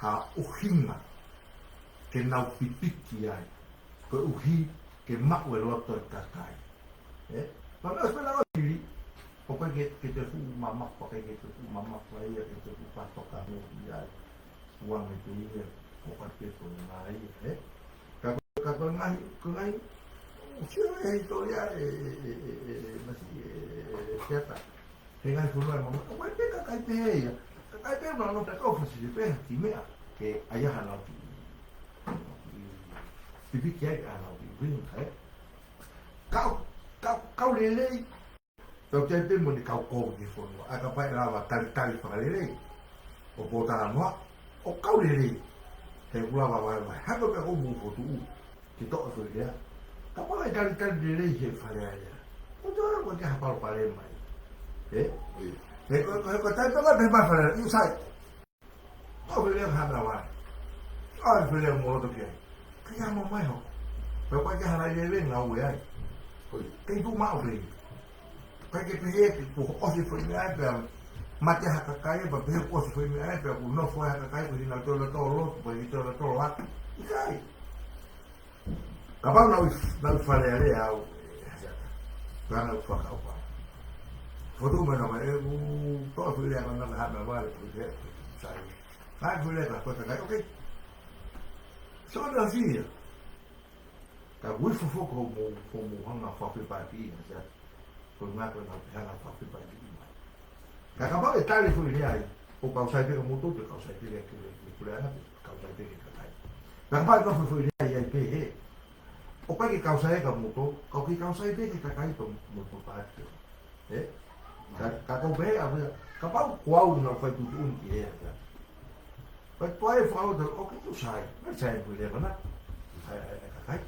ha uhinga ke nau pipiki ai ko uhi ke mau e roto e kakai mana espera o whiri o koe ke te fu mamapa ke te fu mamapa ia ke te fu patoka mo i ai uang e te ia o parte ko nai ka ko ngai o e historia mas certa he ngai fu no mo o te ka kai pe no te ko fasi pe ti mea ke aya hala ti pipi ke ana ti vin ka le to te te mo ni ka ko ni fo a ka pa la tal pa le o bota no o ka le he ua wa hako pe o mo fotu ki to so ia ka pa ai tal de lei he fale ia o to ko ka pa pa le mai ko ta to ba ba fale you sai o le ha na wa ai fale mo to ke ka mo mai ho pe pa ka ha le na we ai ke tu ma o le ka ke pe ko o si fo ia pe mate haka kai ba be ko se foi me ai pe no foi haka kai ko ni na to lo po ni to lo wa kai ka ba na fale ale au ka na fa ka pa foto me na me to foi le na ha na ba ko ke sai hai foi le ka ko kai okay so na fi ka wi fo ko mo hanga fa pe pa ti ya ko na ko na hanga fa pe pa ti ka ba e tale fu ile ai o causa de mo to causa de que le causa de que kai ka ba ko fu ile ai pe he o pa que causa de mo to ko que causa de que kai to mo to pa ka ko be a ka ba ko no fa tu un que é pa tu ai fa o que tu sai não sai fu ile na ka kai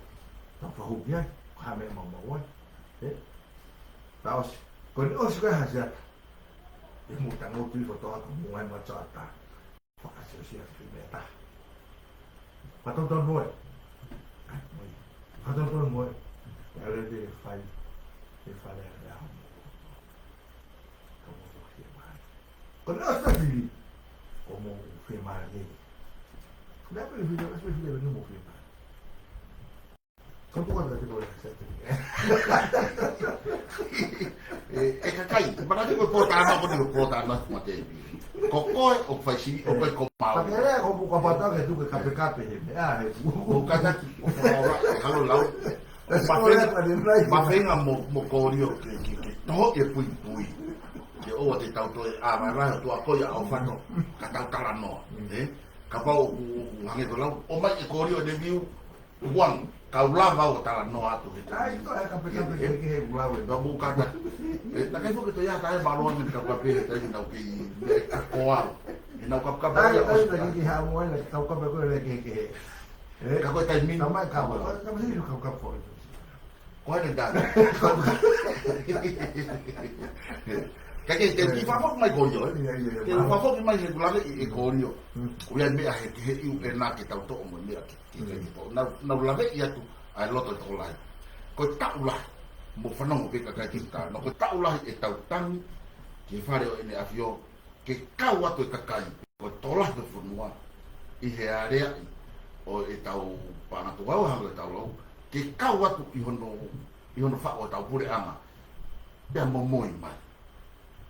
no fa hu bien ka me mo mo ta os ko os ka ha ja e mo tango tu ko to ko mo ai ma cha ta fa ka se sia ki me ta pa to no pa to no e le de fai e fa le ya como to que mai ko no sta di como fe mai ni da pe video es video no mo fe mai con tu guarda che vuoi e kakai mana te ko pota na ko pota na mate ko o faisi o ko pau pa que ko ko pata que tu que kape o kata o halo lau ma venga mo korio que to e pui que o te tau to a vai to a koia o fato ka tau tala no Kapau hangi ko lau o mai e korio de viu uang kau lava o tala no atu he Ai, ko e kape ke he ulawe. ba bu kata na kai fu ke ya tai balon ni ka pape tai na ki koa ina ka ka ba Ai, ya ai, lagi ki ha mo le tau ka ko le ke he. ka ko tai min Tau mai ka ba. Ka ba si ka fo. ko ne da ka ke te ki fa fo mai korio ke fa fo mai ke la e korio o ya me a he i e na ke tau to mo me ki na la ve ya tu ai loto to lai ko taula mo fanong pe ka kita no ko taula e tau tang ki fare o ene afio ke kau atu ka kai ko tola de funua i he area o e tau pana tu wau hanga tau lo ke kau atu i hono fa o tau pure ama be mo moi mai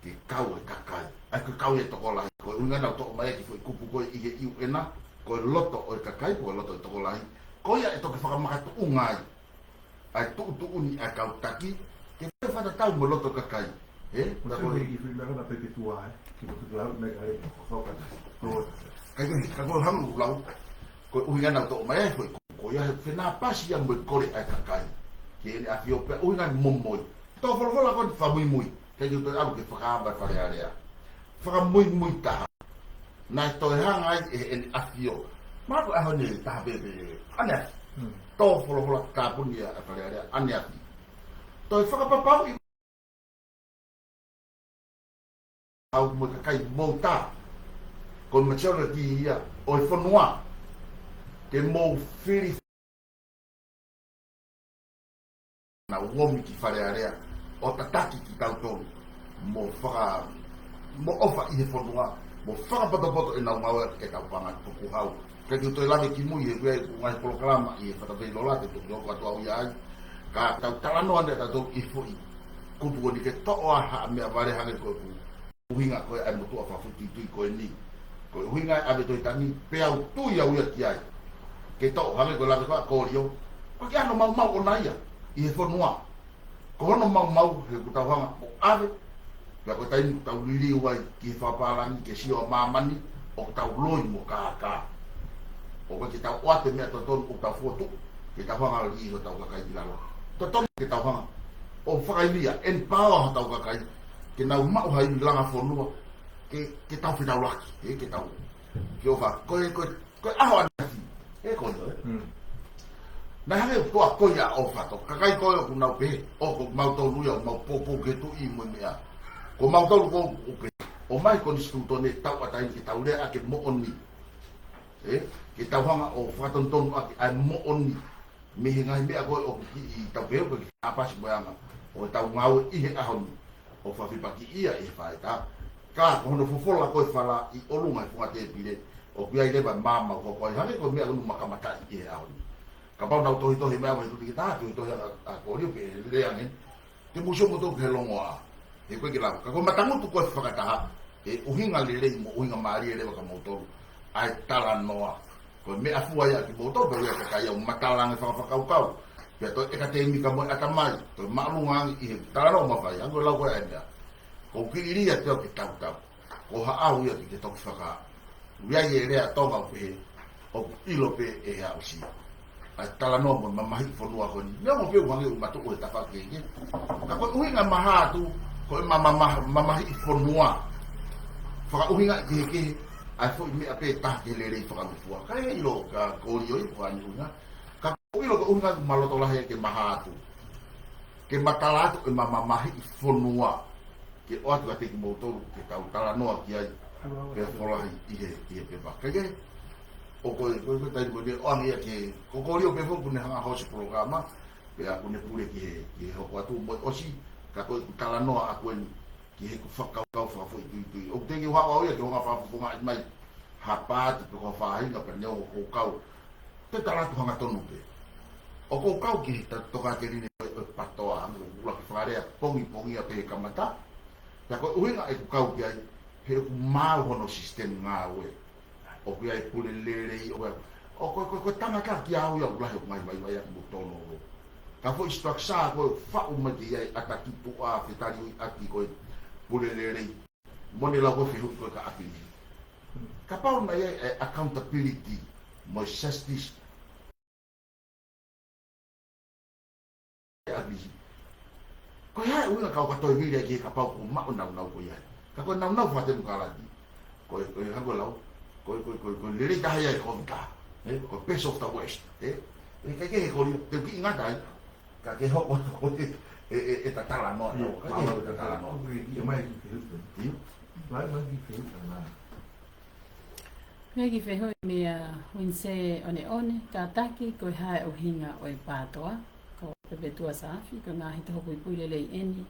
ke kau e ka kai ai ko kau e to lai ko unga na to mai ki foi kupu ko i he i ena ko loto o ka kai ko loto to lai ko ia e to ke fa ma tu ungai ai tu uni a kau taki ke fa ta tau mo loto ka kai Na ko i fi na na pe ke tua ai. Ki ko tu la me ka e ko ka. Ko ka ko hang lau ko unga na to mai foi ko ia fe na pasi yang mo ko ai ka kai ke a fio pe unga momoi to fo la ko fa muy ke yo to algo que fa ba fa area fa muy ta na to hang ai en afio ma ko a ni ta be ane to fo ka pun dia fa area ane to fa pa pa au mo kai mo ta con majority ia o fo noa ke mo firi na womi ki fa area o tataki ki tauton mo whaka mo ofa i he whanua mo whaka patopoto e nau maua e tau panga tuku hau kei ki toi lave ki mui e kue ngai polokalama i e whatawei lolate tuku hau katoa ui ai ka tau talanoa ne tatou i fwoi kupu o ni ke toa ha mea vare hange koe pu uhinga koe ai motua whawhuti tui koe ni koe uhinga ai ave toi tani peau tui au ia ki ai ke toa hange koe lave koe kōrio ko ki ano mau o naia i he whanua ko hono mau he kutawanga o ave ka ko tai tau lili wai ki whaparangi ke sio mamani o tau loi mo ka o ko ki tau wate mea toton o tau foto ki tau hanga li o tau kakai ki lalo toton ki tau hanga o whakailia en pāwa o tau kakai ki nau mau hai langa whanua ki tau whitau laki ki tau ki o wha koe aho anaki koe na hane ko ko ya o fato kakai ko ko na pe o ko mau to lu mau popo ke tu i mo mea ko mau to ko o mai ko instituto ne tau atai ki tau le ake mo oni ki tau hanga o fato ton ake ai mo oni me hinga me ko o ki tau pe ko apa si boanga o tau ngau i he ahon o fa fi paki ia e fa ta ka ko no fofola ko fala i olunga ko ate pile o ki ai le ba mama ko ko hane ko me ko makamata i ahon kapau nau tohi mea mai tuti ki tātu i tohi a kōrio ke leangen te musio mo tō ke longo a he koe ki lau kako matangutu koe whakataha e uhinga lelei mo uhinga maari e lewa ka mautoru ai tala noa koe mea fua ia ki mautoru pero ia ka kai au matalange whakawhakaukau pia toi eka te imi ka moe atamai toi maalungangi i he tala noa mawhai ango lau koe aimea ko kiriria teo ki tau ko haau ia ki te toki whaka wiai e rea tonga o pehe o ilo pe e hea o siya ai tala no mo mamahi fonua ko ni no mo pe wangi o matu o tapa ke ni ka ko uhinga maha tu ko mamahi fonua fa uhinga ke ai fo mi ape ta ke le re fa fua ka e lo ka ko yo i fa ni una ka ko lo ko uhinga maloto la ke maha tu ke matala tu mamahi fonua ke o atu te mo to ke tala no ki ai ke fola i pe ba ke o ko tai ko de o ia ke ko ko rio pe fo ne hanga hosi programa pe a ne pure ki ho ko tu mo osi ka ko kala no a ko ki he ko fa ka fa fo i o te ki wa o ia ke ho fa fo mai ha pa te ko fa ai ka pe ne o ko ka te tala tu hanga tonu pe o ko ka ki ta to ka te ni pa to a mo la ki fa rea pongi a pe ka mata ta ko uinga e ko ka ki ai he ko ma ho no sistema ngawe o kia e pule lere o ko tanga ka ki au ia ulahi o mai mo tono ka fo instrucsa ko fa o mai ai ataki tu a fetari ati ko pule lere mone la ko fihu ko ka ati ka pau na e accountability mo justice ko ya una ka ka toi vile ki ka pau ko ma una ko ya ka ko na fa te ka la ko ha ko lau ko le ka ya ko ka ko peso of the west ka ke ko te ki ngata ka ke ho ko e ta tala no ka ke ta tala no mai ki na Mea ki whehoi mea winse one one, ka taki koe hae o hinga o e pātoa, ko pepe tua saafi, ko ngāhi te hopui puilelei eni,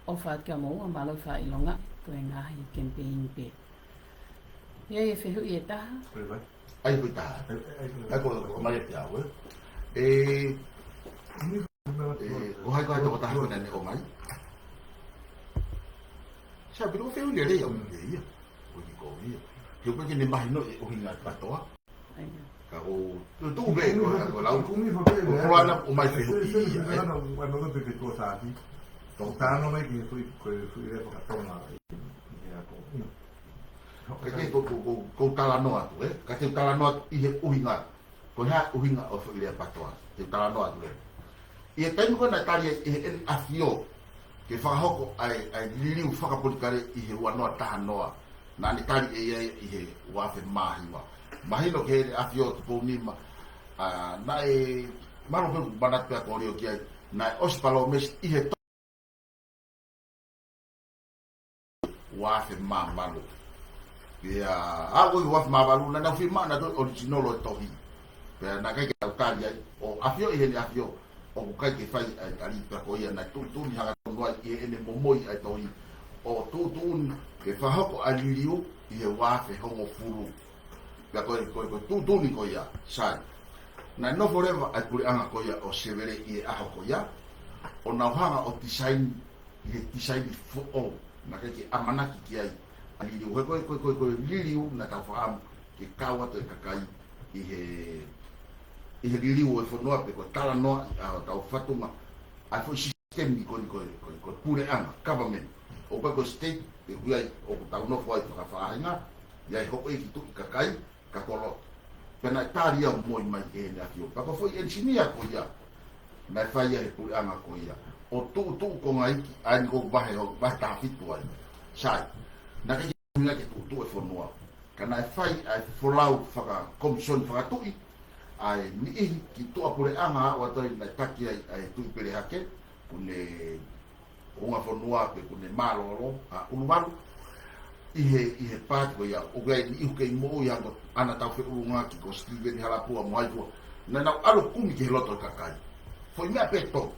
o whaat ka mou, a malo wha ilonga, ko e ngāhi campaign pe. Ia e whehoi e taha? ai ko ta ai ko mai te au o hai ko ta ko na ne o mai sa bi ko fe un le o me ia o ki ko ia yo ko ni mai no o hinga patoa ka o tu be ko la ku mi fa pe ko ana o mai fe ia na no te que cosa así tocando me que fui de para tomar ka ke ko tala no atu ka te tala no i he uhinga ko ha uhinga o fe ia patoa te tala no atu e tenu ko na tali e afio ke fa hoko ai liliu fa ka polikare i he wa no ta noa na ni tali e i he wa fe mahi no ke afio to po ni ma na e maro pe banat pe ko rio ki na ospalo mes i he wa fe malu ya ago wa fe malu na fi ma na do original o tohi pe na ka ke tali o afio i he afio o kai ke fai ali pa ko ia na tu ni hanga no ai ene momoi ai toi o tu ke fa hoko ali liu i he wa fe homo furu ya ko tu ni ko ia sai na no forever ai puri anga ko ia o severe i a hoko ia o na hanga o design i design fo o na ke amana ki ai ali liu ko liu na ta fa ke kawa te kakai i he liliu e whanua pe ko tala noa a tau whatuma a fo system ni ko pure anga government o ko state e huai o tau no foi ka whaahinga ia ho e ki tu kakai ka kolo pena taria moi mai e na fio pa ko foi engineer ko ia na fai e pure anga ko ia o tu ko ngai ai ko bahe ho ba ta fitu ai sai na ke nga ke tu e whanua kana fai ai folau whaka commission whaka tui ai ni ki to apure anga o toi na taki ai tu pere hake kune unha fonua pe kune malo a unumaru i he pat ko ya o gai ni ke mo ya ana ta fe unga ki ko Steven halapu mo ai na na alo kumi ke loto kakai foi me apeto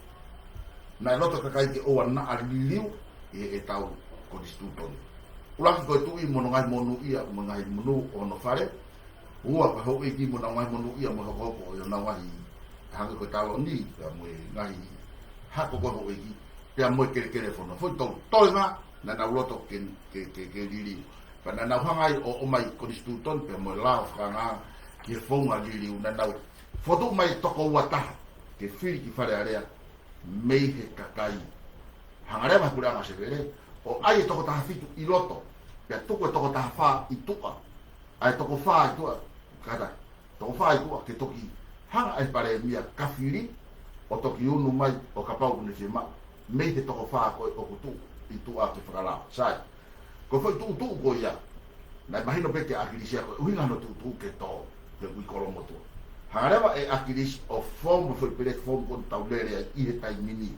na loto kakai ke o na aliliu e tau ko distuton ula ko tu i mono ngai monu ia ngai monu ono fare ua pa ho iki mo na mai monu ia mo ho ko yo na wai hanga ko talo ni ka mo ngai ha ko ho iki pe mo ke telefono foi to nga na loto ke lili pa na hanga o mai ko distuton pe mo la franga ke fonga lili na foto mai to ko wata ke fili ki fare area mei he kakai hanga ba kura ma se vere o ai to ko ta fitu i loto pe to ko ta fa i tuka ai to ko fa i tuka kada to fai ko ke toki hanga ai pare mia kafiri o toki unu mai o kapau ne fima me te to fa ko o tu i tu a te fala sai ko foi tu ko ia na imagino pe ke akilisia ko uinga no tu ke to de wi kolomo tu hareva e akilis o form foi pele form con taulere i he tai mini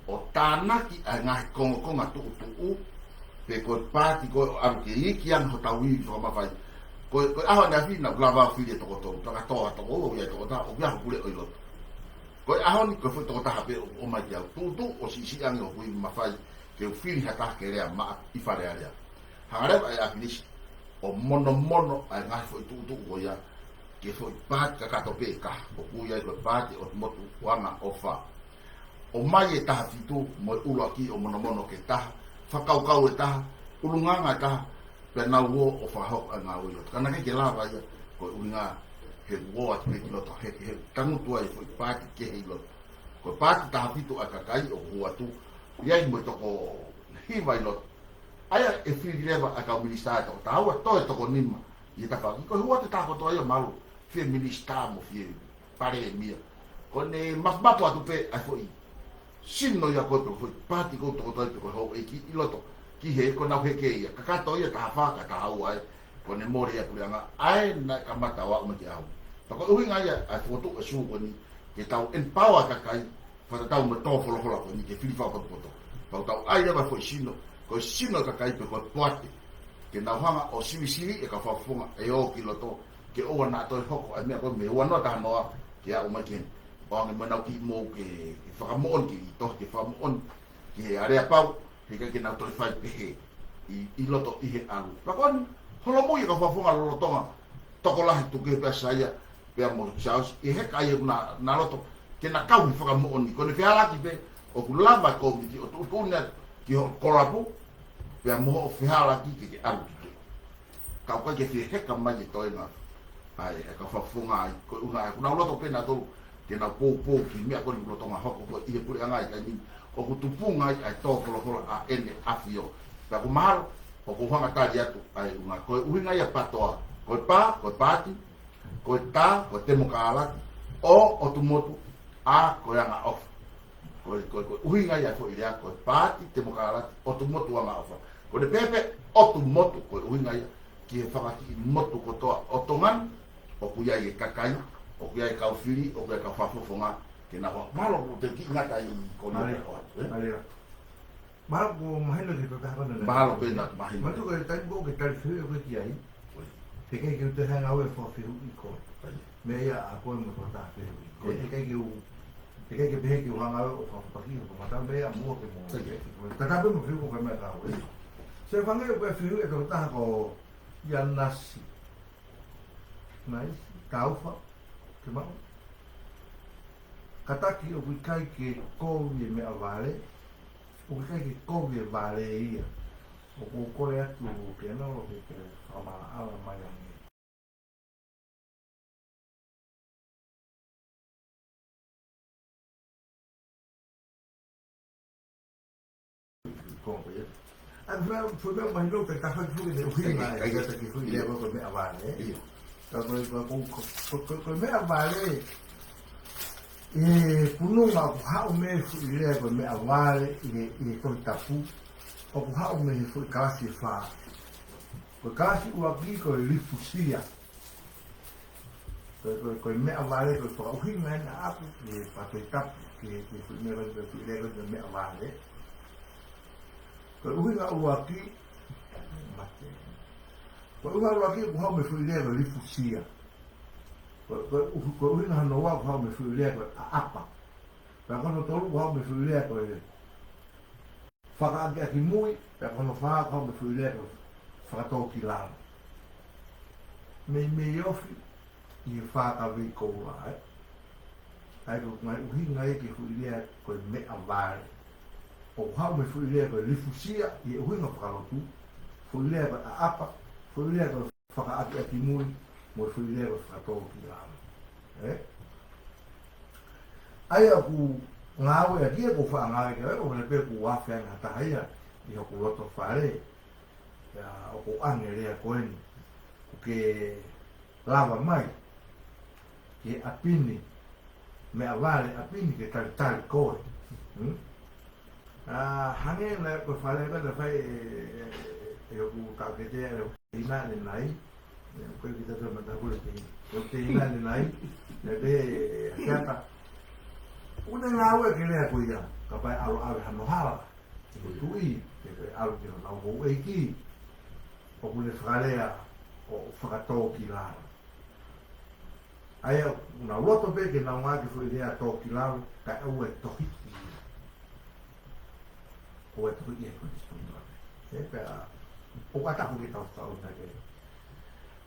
o tanaki a ngai ko nga tu pe ko pati ko am ke iki an ho tawi fo ma fai ko aho na fi na glava fi to to o ya to ta o ya pule o lot ko aho ni ko to ta hape o ma ya tu o si an o hui ma fai ke fi ha ta ke rea ma i fare area hare a finish o mono a nga fo tu o ya ke fo pat ka to pe ka o ya ko pat o mo tu wana ofa o mai e ta fi tu mo ulo aki o mono ke ta fa kau e ta ulunganga ta pena wo o fa ho nga o yo kana ke lava ya ko unga he wo at me no to he tangu tu ai foi pat ke he lo ko pat ta fitu akakai o wo atu ya mo to ko hi vai lo Aya e fili leva a ka minister to tawa to to ko nima. I ta fa ko hua te ta ko to ia malu. Fie minister mo fie pare mia. Ko ne mas bato atu pe ai foi. Sino ia ko to foi pati ko to ko ho e ki loto. Ki he ko na he ke ia. Ka to ia ta fa ka ta au ai. Ko ne mori ia puanga ai na ka mata wa mo te au. Ta ko uinga ia ai foto e su ko ni ke tau empower ka kai. Fa tau mo to fo lo ko ni ke fili fa ko to. Pa tau ai ia foi sino. Ko sino ka kai pe ko poate. Ke na hanga o siri e ka fafunga e o ki loto ke o na to hoko a me ko me o no ta no ke a o ma ken o nge mana ki mo ke fa mo on ki to ke fa mo on ke area pau ke na to fa pe i loto i he alu pa kon holo mo i ka fafunga lo tonga to ko la tu ke pa saya pe mo chaos i he kai na loto ke na kau fa mo on ko ne fe ala ki pe o ku lava ko ki o tu na ki ko rapu pe mo fe ala ki ke alu ka ko ke fi he ka mai to ina ai ka fa funga ai ko una na loto pe na to ke na po ki me ko loto nga hoko ko i pu anga ka ni o ku tupunga ai to ko a ene afio ka ko mar o ko hanga ta dia tu ai una ko uinga ia patoa ko pati ko ta ko te mokala o tu motu a ko anga off ko uinga ia fo ia ko pati te mokala o tu motu anga off ko de pepe o tu motu ko uinga ia ki e whakaki motu kotoa o tongan, o kuia i e kakai, o kuia i kaufiri, o kuia ka whafofonga, ke na hoa. Malo ko te ki ngata i kona Mare, mare. Malo ko mahina ke to tahana na. Malo pe na mahina. Malo ko tai ko ke tai fu ko ki ai. Te kai ke te hanga we fo fiu i ko. Me ia a ko mo ko ta fiu. Ko te kai ke be ke hanga o fo paki ko mata me a mo ke mo. Ta ta be mo fiu ko me ta. Se fange ko fiu e ko ta ko ia nasi. Nai, taufa, ke mau. Kataki o kai ke kovi me a vale, o kai ke kovi e vale ia. O kore atu ke no ke whama ala mai angi. Kongo ia. Agora foi meu mais louco, tá fazendo tudo de ruim lá, aí essa que fui levar para me avale. Tá com me avale. E pununga hau me fui levar me avale e com tapu. O hau me foi classe fa. O classe o aqui com rifusia. Com me avale com para o ruim na apo e para tapu que fui me levar me avale. Ko uhinga uaki mate. Ko uhinga uaki ko hau me fui leva rifusia. Ko uhinga no wa ko hau me fui leva apa. Pa kono tolu ko hau me fui leva e whaka aki mui, pa kono wha ko hau me fui leva whakatau ki lana. Me ofi i whaka vi koula e. Ai ko mai uhinga e ki fui leva ko me avare. O hau me fui leva rifusia i e huinga whakalotu, fui leva a apa, fui leva whakaaki aki mui, mo fui leva whakatau ki lana. Ai a ku ngāwe a kia ko whaangawe ke weko, hana pēr ku wawhia ngā tahia, i hoku roto whare, o ko ange rea koeni, o ke lava mai, ke apini, me avale apini ke tari koe. Hange na ko fale ba da fai e o ku ka ke te e ina ni nai ko ki ta ma ta ko te ina ni nai ne be kata una ngawe ke le ko ya ka pa alo no hala tu i ke alo ki na ho e ki o ku le fale o fakato ki la ai una loto be ke na wa ke foi idea to ki la ka o e to o e tuku ie koni spondra. E pera, o kataku ki tau tau na ke.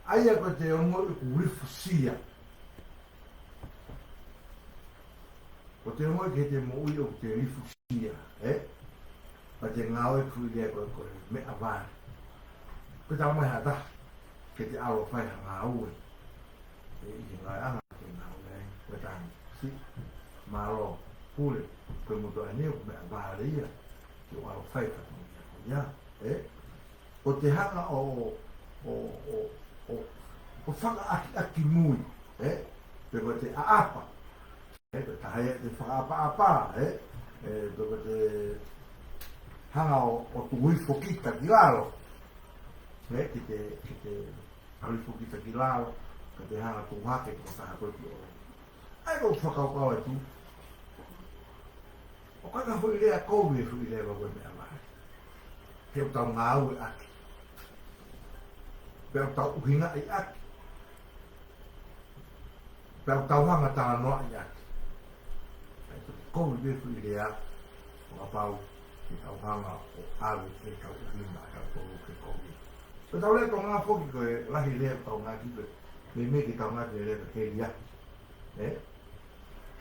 Aia ko te ongo i ku rifusia. Ko te ongo i ke te mo ui o te rifusia, Pa te ngāo e kui lea koe me avare. Ko tau mai hata, ke te alo whai ha ngāo e. E i ngai anga ke ngāo e, koe tangi. Si, maro, pule, koe muto e neo me avare ia. O alo whai katongia ko ia, o te hanga o whaka aki mui, pe ko te aapa, pe tahe te whakaapa, pe ko te hanga o tu wifo kita ki lalo, ki te wifo kita ki lalo, ka te hanga tu hake ko taha koe ki o. Ai ko whakaukau e tu, o kaka hui lea koumi e hui lea wawe mea mai. He o tau ngā au e aki. Pe o tau uhinga i aki. Pe o tau hanga tāna noa i aki. Koumi e hui lea, o a pau, ki tau hanga o alu e tau uhinga e au tolu ke koumi. Pe tau lea tau ngā whoki koe lahi lea tau ngā kipe, me ki tau ngā ki lea ke heri aki.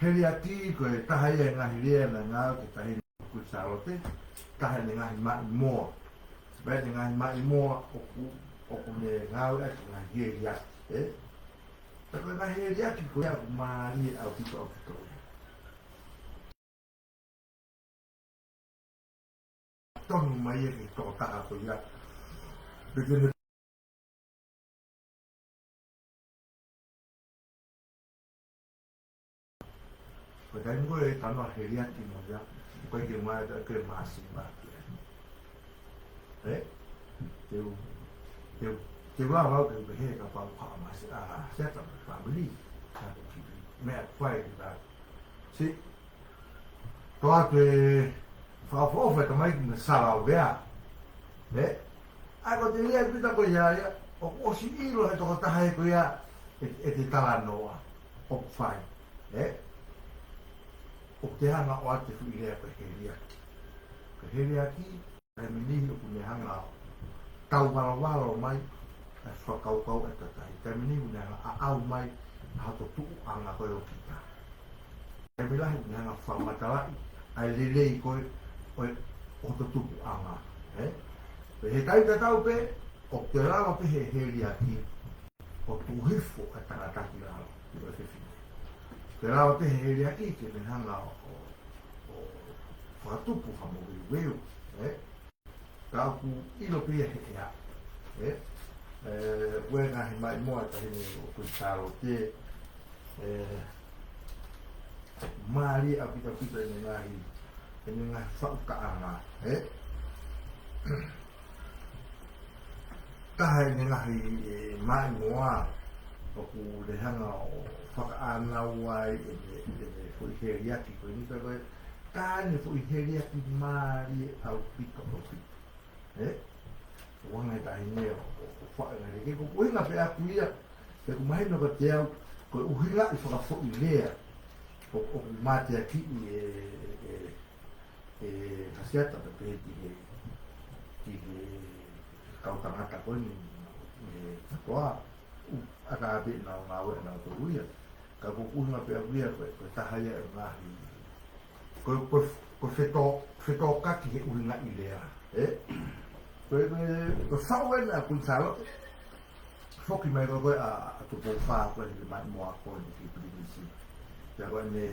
Heri ati koe tahai e ngahi lea na ngā ki tahi kui sarote, tahai ne ngahi mai moa. Bai ne ngahi mai moa oku me ngāu ati ngahi heri ati. Tako ngahi heri ati koe aku maari au tito. Tonu mai e ki tō taka koe ia. Pekene koe kai ngoe e tanoa heri ati mo ia, koe ki mai ta koe maasi maki. Te wā wau te uke hea ka pau paa maasi, seta me whamili, mea whai ki tā. Si, toa te whaafoofa ta mai ki me sara o wea, ai ko te lea pita koe ia, o osi ilo he toko taha e koe ia, e te tala noa, o whai, o te hanga o ate hui lea koe heri aki. Koe heri aki, e minihi o kune hanga tau warawaro mai, e whakaukau e tatai. Koe minihi kune hanga a au mai, a hato tuu anga koe o kita. E milahi kune hanga whamatalai, ai lelei koe, o to tupu anga. He tai te tau pe, o te rawa pe he heri aki, o tuhifo e tangataki rawa, i koe whiwhine. Te rawa te heri aki ke me hanga o whakatupu whamowi weu. Ka aku ilo pia he ea. Ue ngahi mai moa tahine o kui taro te. Maari a pita pita ene ngahi whauka anga. Taha ene ngahi mai moa o ku le hanga o whakaanau ai e fui heri aki koe nika koe kāne fui heri aki maari au pika o pika. Wanga e tahi nea o whaenga reke ko uhinga pe aku ia pe ku mahino ka te au koe uhinga i whakafo i lea o mate aki hasiata pe pe ki kautangata koe ni katoa aka api na ngā ue na to uia ka ko uhinga pe uia koe tahaya e ngahi koe wheto kaki he uhinga i lea koe whauena a kui salote whoki mai koe a tupo whaa koe ni mai moa koe ni ki primisi kia koe ne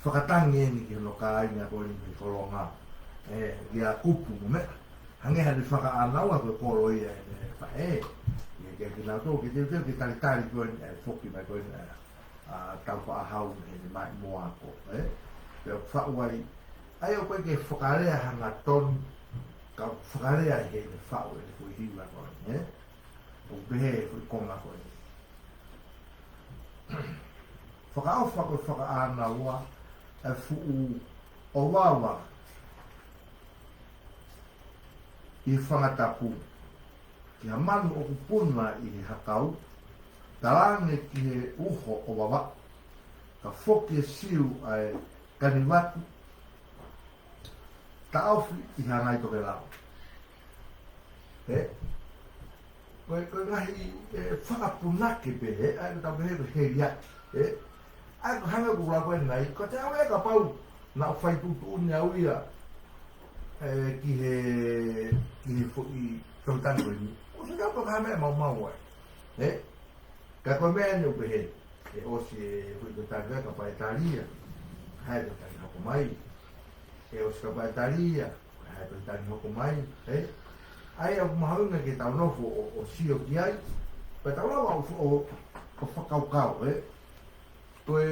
whakatangi ni ki hono ka aina koe ni koronga kia kupu mo mea hange hane whakaanaua koe koro ia e kia ki nā tō ki te ki tari koe ni whoki mai koe ni tau whaahau ni mai moa koe kia whauai ai o koe ke whakarea hanga tonu ka whakarea he ne whau e koe hiwa koe o behe e koe konga koe whakaawha koe whakaanaua e fuu o wawa i whangatapu ki ha manu o kupuna i he hakau talange ki he uho o wawa ka whoki e siu ai kaniwatu ta awhi i hangai toke rao. Koe ngahi whakapunake pe ai ko tabehe ko heri ati. Ai ko hanga kura koe ngai, ko te awe ka pau na whai tutu ni au ia ki he fui whautani koe ni. O se kapa ka mea mau ai. Ka koe mea ni upe he. Osi e fui whautani ka pai taria. Hai ko tani hako mai. O se ka pai taria. Hai ko tani hako mai. ai au mahaunga ke tau nofo o sio ki ai, pa tau lawa o whakaukau, Toe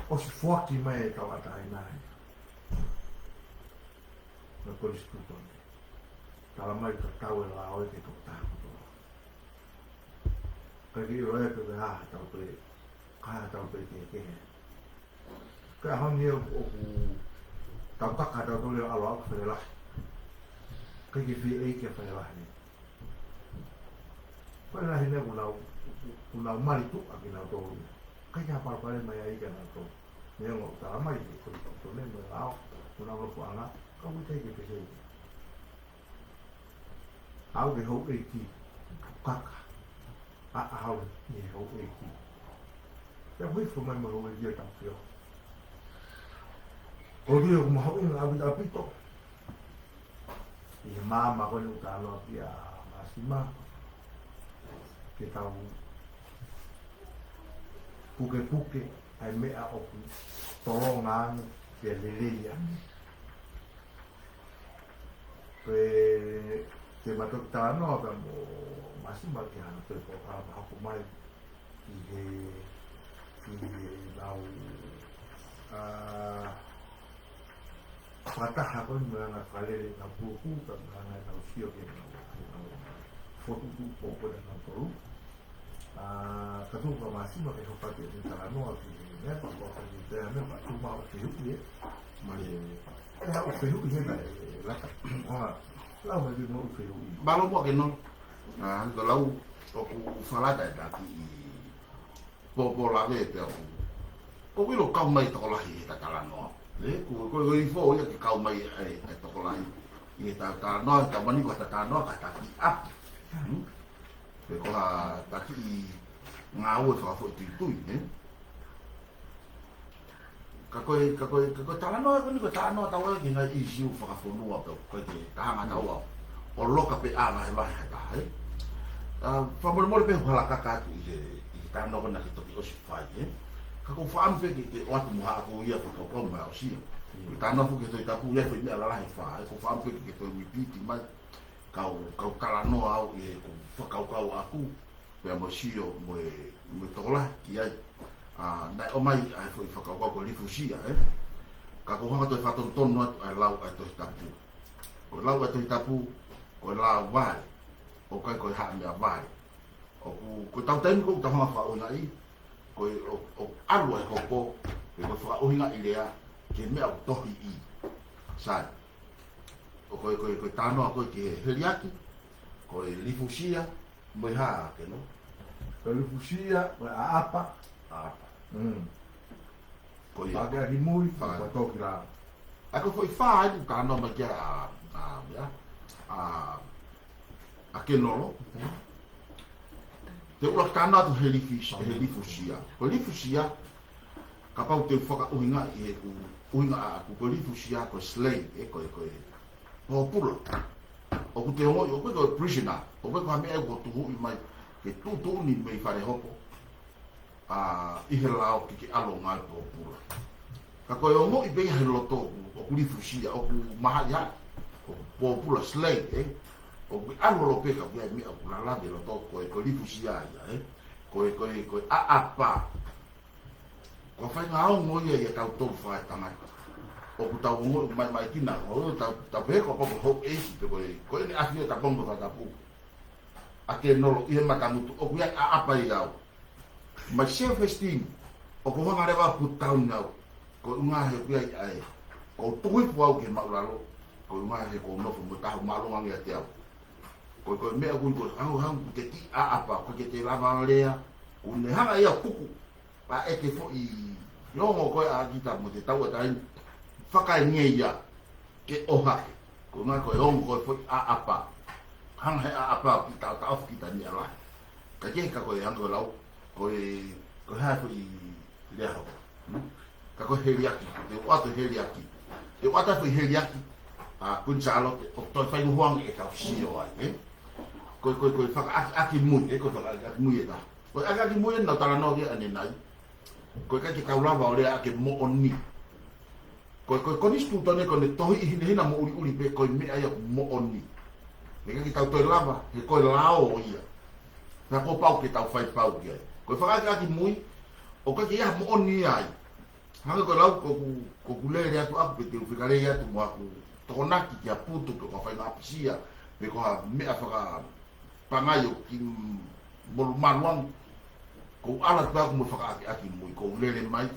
o si fuaki mai e tau atai nai. Na polis tutone. Tala mai ka tau e la oe ke tau tāku toa. Ka ki o e pe haha tau pe, kaha tau pe ke. Ka hongi o tau kaka tau tole o alo au ka whanelahi. Ka ki whi eike whanelahi. Whanelahi ne unau maritu a ki nau tōru. Ka kia parapare mai a ika nau tōru. Nea ngō tala mai e kori tau tōne mo e lao. Unau lopu anga, ka wui teike pe seike. Au ke hou eiki, kaka. A hau ni hou eiki. Pea wifo mai mo hou eiki a tau whio. O rio kuma hau inga awit a pito. I he māma kone uta aloa ki a Masima. Ke tau puke ai mea oku toronga anu ke lelei anu. Te matok tānoa ka mo Masima ki hana te po hapu mai i he nau whataha koe mga ngā whalere ngā puhu ka mga ngā nau sio ke ngā whotuku pōpore ngā toru. Ka tū ka Masima ke hopati e te tānoa ki ngā pāpaka ki te ame ma tūma o te huki e. E hau te huki hena e laka. Lau mai mo u whiu i. Balo mo ke no. Ko lau o ku whalata e taki i pōpō lawe e te au. Ko wilo kau mai toko lahi e ta noa. Ko i fō ia ke kau mai e toko lahi. I e ta noa, ta mani ko ta noa ka taki api. Pe ko ha taki i ngā ue whakafo i tui. Ka koe tala noa koni ko tala noa tawa ki ngai i siu whakafonua pe koe te tahanga taua o loka pe āna he mahi hata. Whamore pe huala kakatu i tala noa kona ki toki osi whai. Ka ko whaamwhe ki te oatu muha ako ia whakapau mai o sia. I tala noa ke toi tapu ia whi mea lalahi whai. Ko whaamwhe ki toi wipiti mai kau tala noa au i ko whakaukau aku pe mo sio mo tola ki ai. Nai o mai ai foi whakaukau ko lifusia, Ka ko hanga toi whatontono atu ai lau ai toi tapu. Ko lau ai toi tapu, ko lau wale. O kai koe haa mea wale. Ko tau taimi ko ta hanga whaohinga i. Ko alu ai hoko, ko whaohinga i lea, ke mea o tohi i. Sai. O koe tānoa koe ke heriaki, ko lifusia, moi haa ke no. Ko lifusia, ko a apa. Pake aki mui, ko toki la. Ako foi whaai ku kānoa mai kia a kenolo. Te ura kānoa tu he lifusia. Ko lifusia, ka pau te whaka uhinga i e ku uhinga aku. Ko lifusia, ko slave, koe pōpura. O ku te hoi, o koe prisoner. O koe ka mea ko tuhu i mai, ke tūtū ni mei whare hopo. I he lao ki alo ngai pōpura. Ka koe o mo i beha he loto o ku lifusia, o ku maha ia, o pōpura slave, o ku alo lo peka kia i mea ku lalade loto koe lifusia ia, koe apa. Ko whai ngā au ngoia i a tau tau whae tangata. O ku tau ngoi mai tina, o tau peko poko hou eisi, koe ni ahi o ta bongo whatapu. A ke nolo i he matamutu, o ku ia a apa i au. My self-esteem, o ko hanga rewa putau nau, ko unga he kuia i ae, ko tui puau ke mauralo, ko unga he ko nofu mo tahu malungangi a te au. Ko mea kui ko hangu ke ti a apa, ko ke te lava lea, ko ne hanga ia kuku, pa e te fo i rongo koe a kita mo te tau atain, whakai nge ia, ke oha, ko unga koe rongo koe fo i a apa, hanga he a apa ki tau tau kita ni alai. Ka ke ka koe hangu lau, ko hae i lea hoko. Ka koe heriaki, te watu heriaki. Te wata fo i heriaki, kunsalo, o toi whai nguhuangi e kau sio ai, Koe whakaaki mui, koe whakaaki mui e ta. Koe aki mui e nau tala no rea ane nai. Koe kaki kau lava o lea ake mo o ni. ko ni stu tone ko ne tohi hina mo uli pe ko me ai mo oni e ki tau toi lava e ko lao ia na ko pau ki tau fai pau ki ko fa ka ki mui o ka ki ia mo oni ai hanga ko lau ko kulere atu aku pe te ufikare atu mo aku tonaki ki aputu ko fai na pisia pe ko me afaka pangayo ki mol manuang ko ala ta ko mo faka aki mui ko lele mai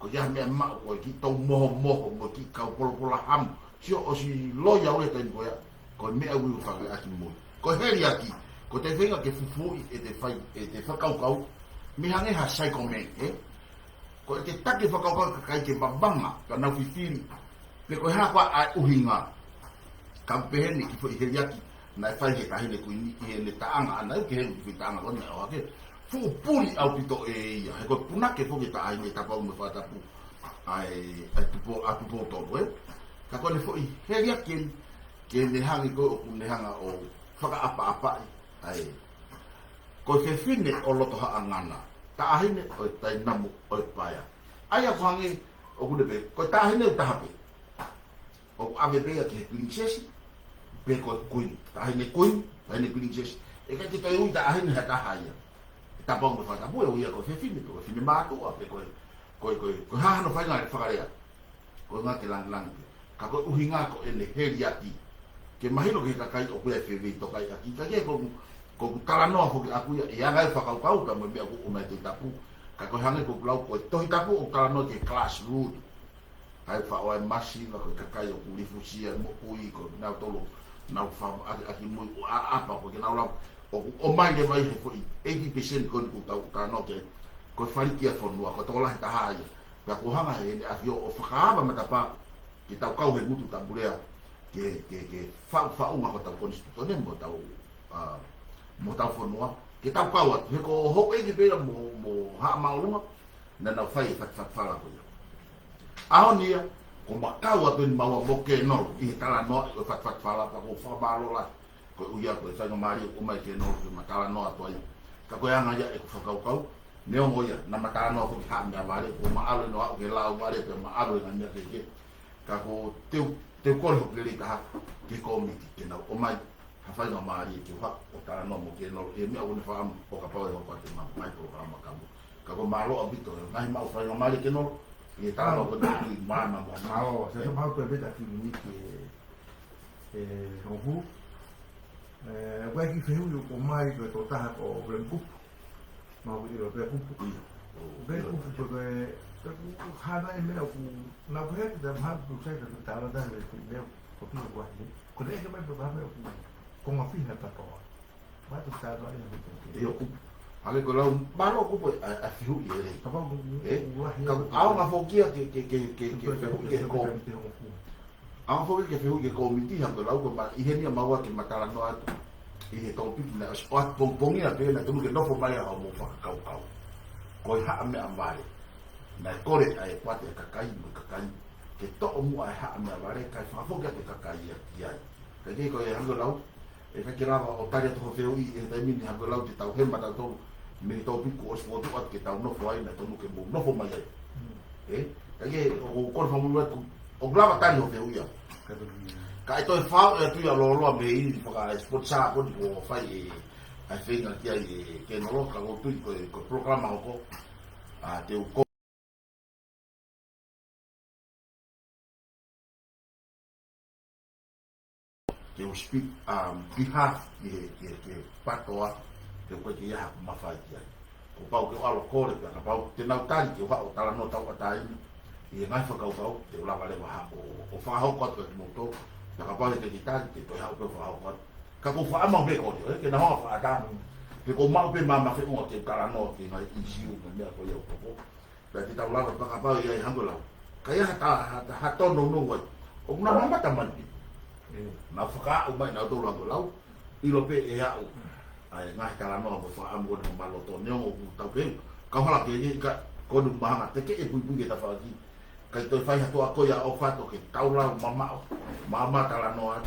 ko ya me ma ko ki to mo mo ki ka pola ham sio o si loya o te ko ya ko me au faka aki mui ko heri aki ko te venga ke fufu e te fa kau mi hange ha sai ko me ko te take fa kau kai ke babanga ka na fifiri pe ko ha kwa a uhinga kampeni ki fo heri aki na fai ke kahine ku ni e le taanga ana ke he ki taanga ona o ke fu puli au pito e ia ko puna ke fo ke ta ai ta pa mo fa ta pu ai tu po to ka ko le fo i he ia ke le hangi ko ne hanga o fa apa ai ko se fine o loto ha angana ta ahine o tai namu o paia ai a hangi o ku de ko ta ahine ta hape o ave be ke princess pe ko kuin ta hine princess e ka te toi ui ta hine ha ta haia ta pong ko fa bu ia ko fe fini ma tu a pe ko ha no fa nga fa karea ko nga ke lang ka ko uhinga ko ene heriati ke mahino ke ka kai o ku e fe vi to kai ka ke ko kala no ko aku ia ga fa ka ka mo be aku o mai te tapu ka ko hange ko blau ko to tapu o kala no ke class root ai fa o masi la ko ka kai o ku lifusia mo ui ko na tolo na fa aki mo apa ko ke na la o mai le vai ko 80% ko ta no ke ko fali ki fo no ko to la ta ha ya ko hanga e a yo o fa ba mata pa ki ta ka o he mutu ta bulea ke fa uma ko ta konstituto ne mo ta mo ta fo no ki ta ka wa ko ho e ki pe mo ha ma lunga na na fai fa la ko a ni ko ma ka wa ben ma mo ke no i ta la no fa la ko fa ba lo la ko uia ko sa no mari o mai ke no matala no atoia ka ko anga ya e ko kau ne o moia na matala no ko ha me mari ko ma alo no ke la o mari pe ma alo na me ke ka ko te ko ho le ka ki ko mi ke na o mai ha fa no mari ke fa o ta no mo ke no e me o ne fa o ka pa o ko te ma mai programa ka ko ma lo abito na ma o fa no mari ke no e ta no ko ni ma o se ma ko be ta ki ni ke ho wai ki whehu i o mai koe tō taha o Brenkupu ma ui o Brenkupu Brenkupu koe hana e mea ku nā koe heke te maha ku sei ka ku tāra tāra e kui mea ko pia wahi ko ne eke mai ko mea ku konga whina tatoa mai tu tāra e heke e o kupu ale ko lau maro kupu a whihu i e rei ka pau wahi ka au ngā whokia ke whihu ke ko ang fo ke fehu ke komiti ha ko lau ko ma i henia maua ke matala no atu i he topi na spot pompongi na pe na tu ke no fo mai ha mo fa kau ko ha me amale na kore ai kwate ka kai ke to mo ai ha me amale kai fa fo ke kai ya ke ko e hango lau e ka kira o tare to fehu i e dai mini hango lau te tau he mata to me topi ko os foto at ke tau no fo ai na tu ke mo no fo mai ke o ko fa mo o glava tani o feu ia ka ito e fao e tu ia lo me ini fa sport sa ko ko fai e ai fenga ki ai ke no ka go tu ko programa ko a te ko ke o speak behalf ke patoa ke ko ki ia ma fai ki ko pau ke alo kore ka pau te nau tani ke fa o tala no tau atai e ngai fa kau te ula vale wa o fa ho ko te moto na ka pale te kita te to ha ko fa ho ka ko fa ma be ko ke na ho fa ta ke ko ma be ma fe o te kala no ke ngai i siu me ko yo ko da te ta ula ka pa ya hango la ka ya ha to no wa o na ma ta man na fa ka o mai na to la lau i lo pe e ha o ai ngai kala no mo fa am ko ma lo to ne o ta pe ka hala ke ka ko du ma te ke e pu ke ta fa ki kai toi fai hatu ako ia o fato ke taula mama tala noa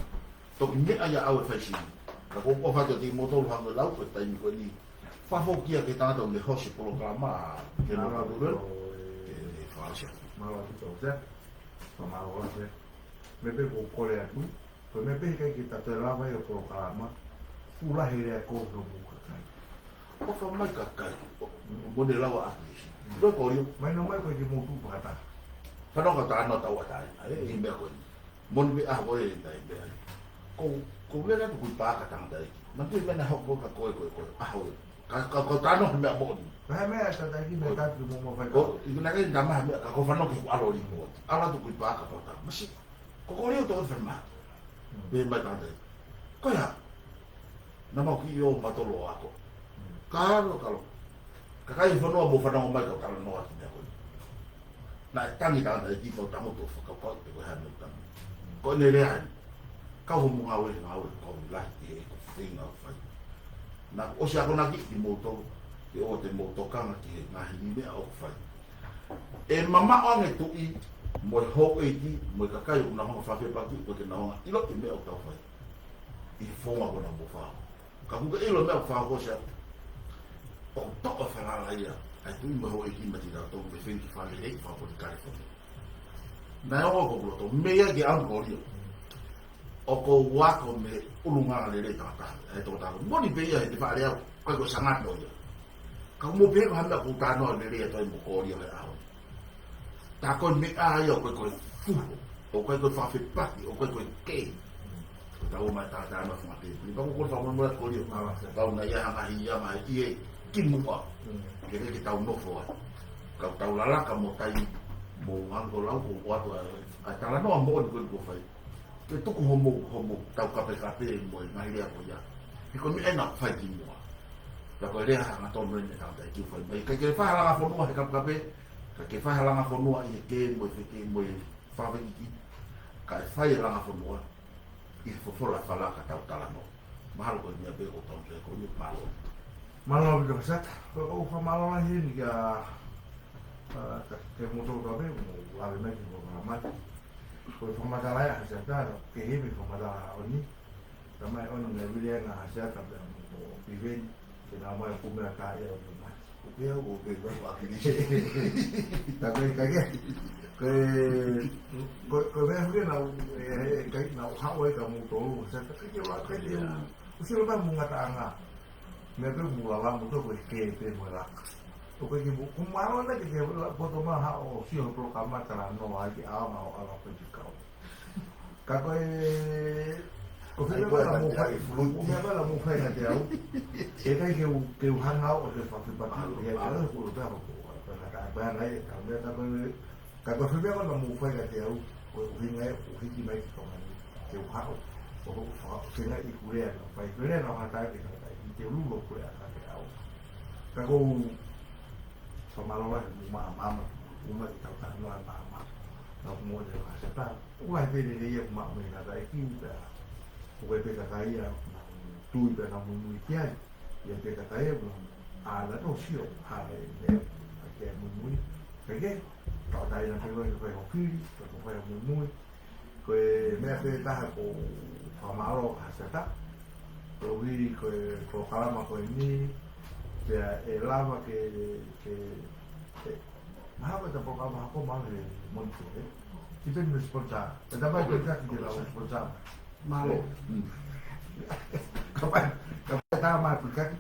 to ki mea ia au e fai sini ka ko o fato ti motor hango lau ko tai mi ko ni fa fo kia ke tata le hosi programa ke no ka dure e fa sia ma wa to sama orang saya mebe ko kole atu ko mebe kai kita te lava e programa pula hele ko no buka kai O fa mai ka kai. Mo de lawa ati. Do ko yo. mai no mai ko ki mo tu bata Fa no ka ta no ta wa ta. Ai me ko. Mon bi a ko e dai be. Ko le na ku pa ka tang dai. Man tu me na ho ko ka ko ko. A ho. Ka ta no me mo. mai me ata dai ki me ta ki mo fa Ko ina ka ndama me ka ko fa no ki alo ri mo. Ala tu ku pa ka pa. Masi. Ko rio to ferma. Be mai ta dai. Ko ya. Na mo ki yo matolo ako. Kalo. Kakai whanua mo whanau mai kau kala noa ki mea koe. Nā tangi tāna e tifo tango tō whakapau te koe hana tangi. Ko ne rea ni, kau ho mga awe kau lahi te e ko whenga o whai. Nā osi ako naki ki mōtō, te o te mōtokanga ki he ngahi ni mea o whai. E mama o nge tui, mo e hoko e ti, mo e kakai o na honga whawhepaki, o te na honga ilo te mea o tau whai. I whonga kona mo whao. Ka kuka ilo mea o whao ko sea, o toa whanara ia, ai tui maho e ki mati rā tōku me whenki whare hei whao ko te kare whane. Nā e oko kuroto, mea ki anko rio, o ko wako me ulunga le rei tātaha, e tō tāko, moni pēia he te whare au, koe ko sangato ia. Ka mo pēko hana ko tānoa le rei toi mo kōria le au. Tā koe me āia o koe fuho, o koe whawhi paki, o koe kei. Tau mai tātāna whangate, ni pako kore whamonora kōria, tau na ia hangahi ia mai ie, ki mua, kere ki tau nofo ai. Kau tau lalaka mo tai mo ango lau ko watu a tala noa mo ni ko fai. Ke tuku homo tau kape mo i mai rea ko ia. Ki ko mi ena fai ki mua. Ka ko rea nga tonu ni tau tai ki fai. Mai ka ke fa hala fonua he kape. Ka ke fa hala fonua i ke mo i fa ki. Ka fai hala fonua. I fofola fala ka tau tala no. Mahalo ko ni abe ko tau ko ni malo. malo bi kasat ko fa malo la hin ya ke mo to be mo la be me ko ma ko fa ma la ya sa ta ke he bi ko ma la oni kama ono ne bi ya na sa ta be mo bi ve ke na ma ko me ka ya ko ma ko be o be ba ki ni ta be ka ko be hu na ka na ha o ka mo to sa ta ke la ka ni usi ba mo ngata anga me pe mula la mo to ke pe mo la o ke mo kumaro na ke foto ma ha o si o pro kama tala no ai a ma o ala pe ka ka ko fe ba mo fa flu me ba la mo fa na te au e ka ke u hang out o te fa pa ka e ka ko ta ko ka ba na e ka me ta ba ka ko fe ba la mo fa na te au o hinga o hiki mai ko ke u ha o fa ke na i kurea no fa i kurea no ha ta ke te lulo ko ya ka au ka ko fa malo la mama uma ta ta no mama no mo de la se ta u ai pe de ye ma me na dai ki ta o pe ka kai ya tu pe na mu mu ti ai ye pe ka kai a la no sio ha de ke mu pe ke ta dai na pe ko ko ki ko ko mu ko me pe ta ko fa malo ha se ta Proviri ko kalama ko ini ya elama ke mahapa ta programa ako male monte kita ni sponsor tetapi kita tidak lawan sponsor malo kapan ta ma pika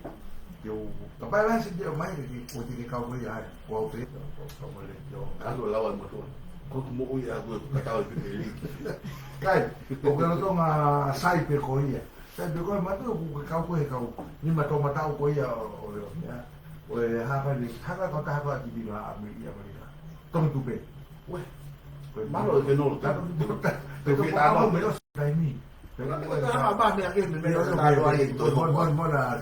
yo kapan lah sih dia mai di ko di kau boleh ai ko pe ko boleh yo Kalau lawan mo to. Ko mo uy ako katawa pinili. kai ko kalau tu nga sai pe ko ia sabi ko matu ko kau ni mato matao ko ia o ya o haka ko ta ko di bila ami ia mereka tong tu pe Weh, malo ke no ta. Te kita mo me los dai mi Ba me akin me me ta do ai to. Bon na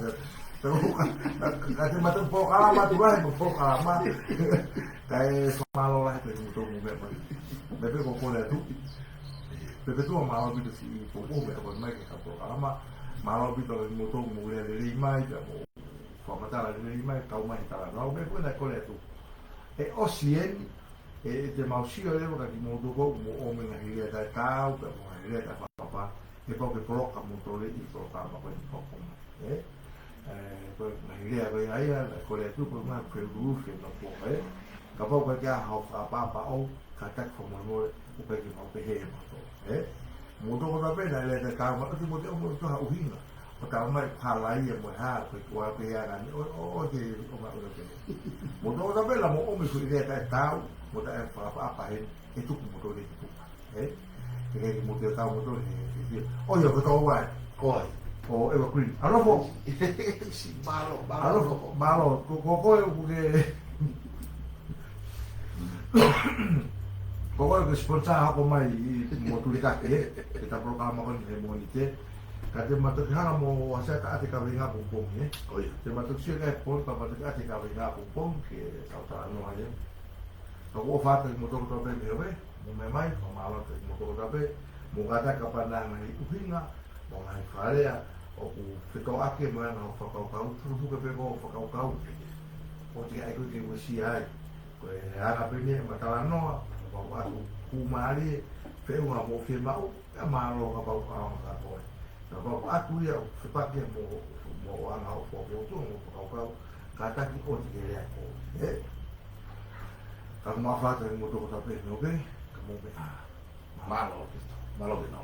kasi mato po kala matu ba po kala kay malo lah pe to mo be ko ko na tu Porque tu malo bito si popo be ko mai ke kapo ama malo bito le moto mo le lima e mo fa mata le lima e ka mai ta no be ko na ko le tu e o sien e te mau si le ko ki mo do ko mo o me na ile ta ka o mo ile ta pa e po ke pro ka mo to le i pro ka ma ko ni ko ko na ile a ai ko le tu ko ma ke roof ke no po ka po ka ha pa o katak fo mo upe ki mau pe he mo to mo to ko pe na le ka mo ti mo te mo to ha uhinga o ta mai phala ia mo ha ko ko pe ya ni o ke o ma o ke mo to ko pe la mo o mi ku ide ta ta mo ta fa pa he e tu mo to le tu ke mo te ta mo to o yo ko to wa Koi. o Evergreen alofo Si malo, alofo malo ko ke Pokoknya sponsor ako mai mo tulika kita programa ko ni mo ni te kate matuk hanga mo wasa ka ate ka winga pupong ni Koi. te matuk siya ka pon pa matuk ate ka winga pupong ke tauta ano aja ako fata mo to to be mo mai ko malo te mo to be mo kata ka panang ni uhinga mo ngai farea o ku fito ake mo na fa ka tu ka pe ko fa ka o te ai ko ke mo si ai ko ana pe ni matala no wa kumari fe uma mo fe mau e malo ka pa ka ko na ba aku ya se pa ke mo ana o fo ke tu mo ka ta ki o ti le ko ka ma fa te mo to ka pe no ke ka mo be Malo, malo que no.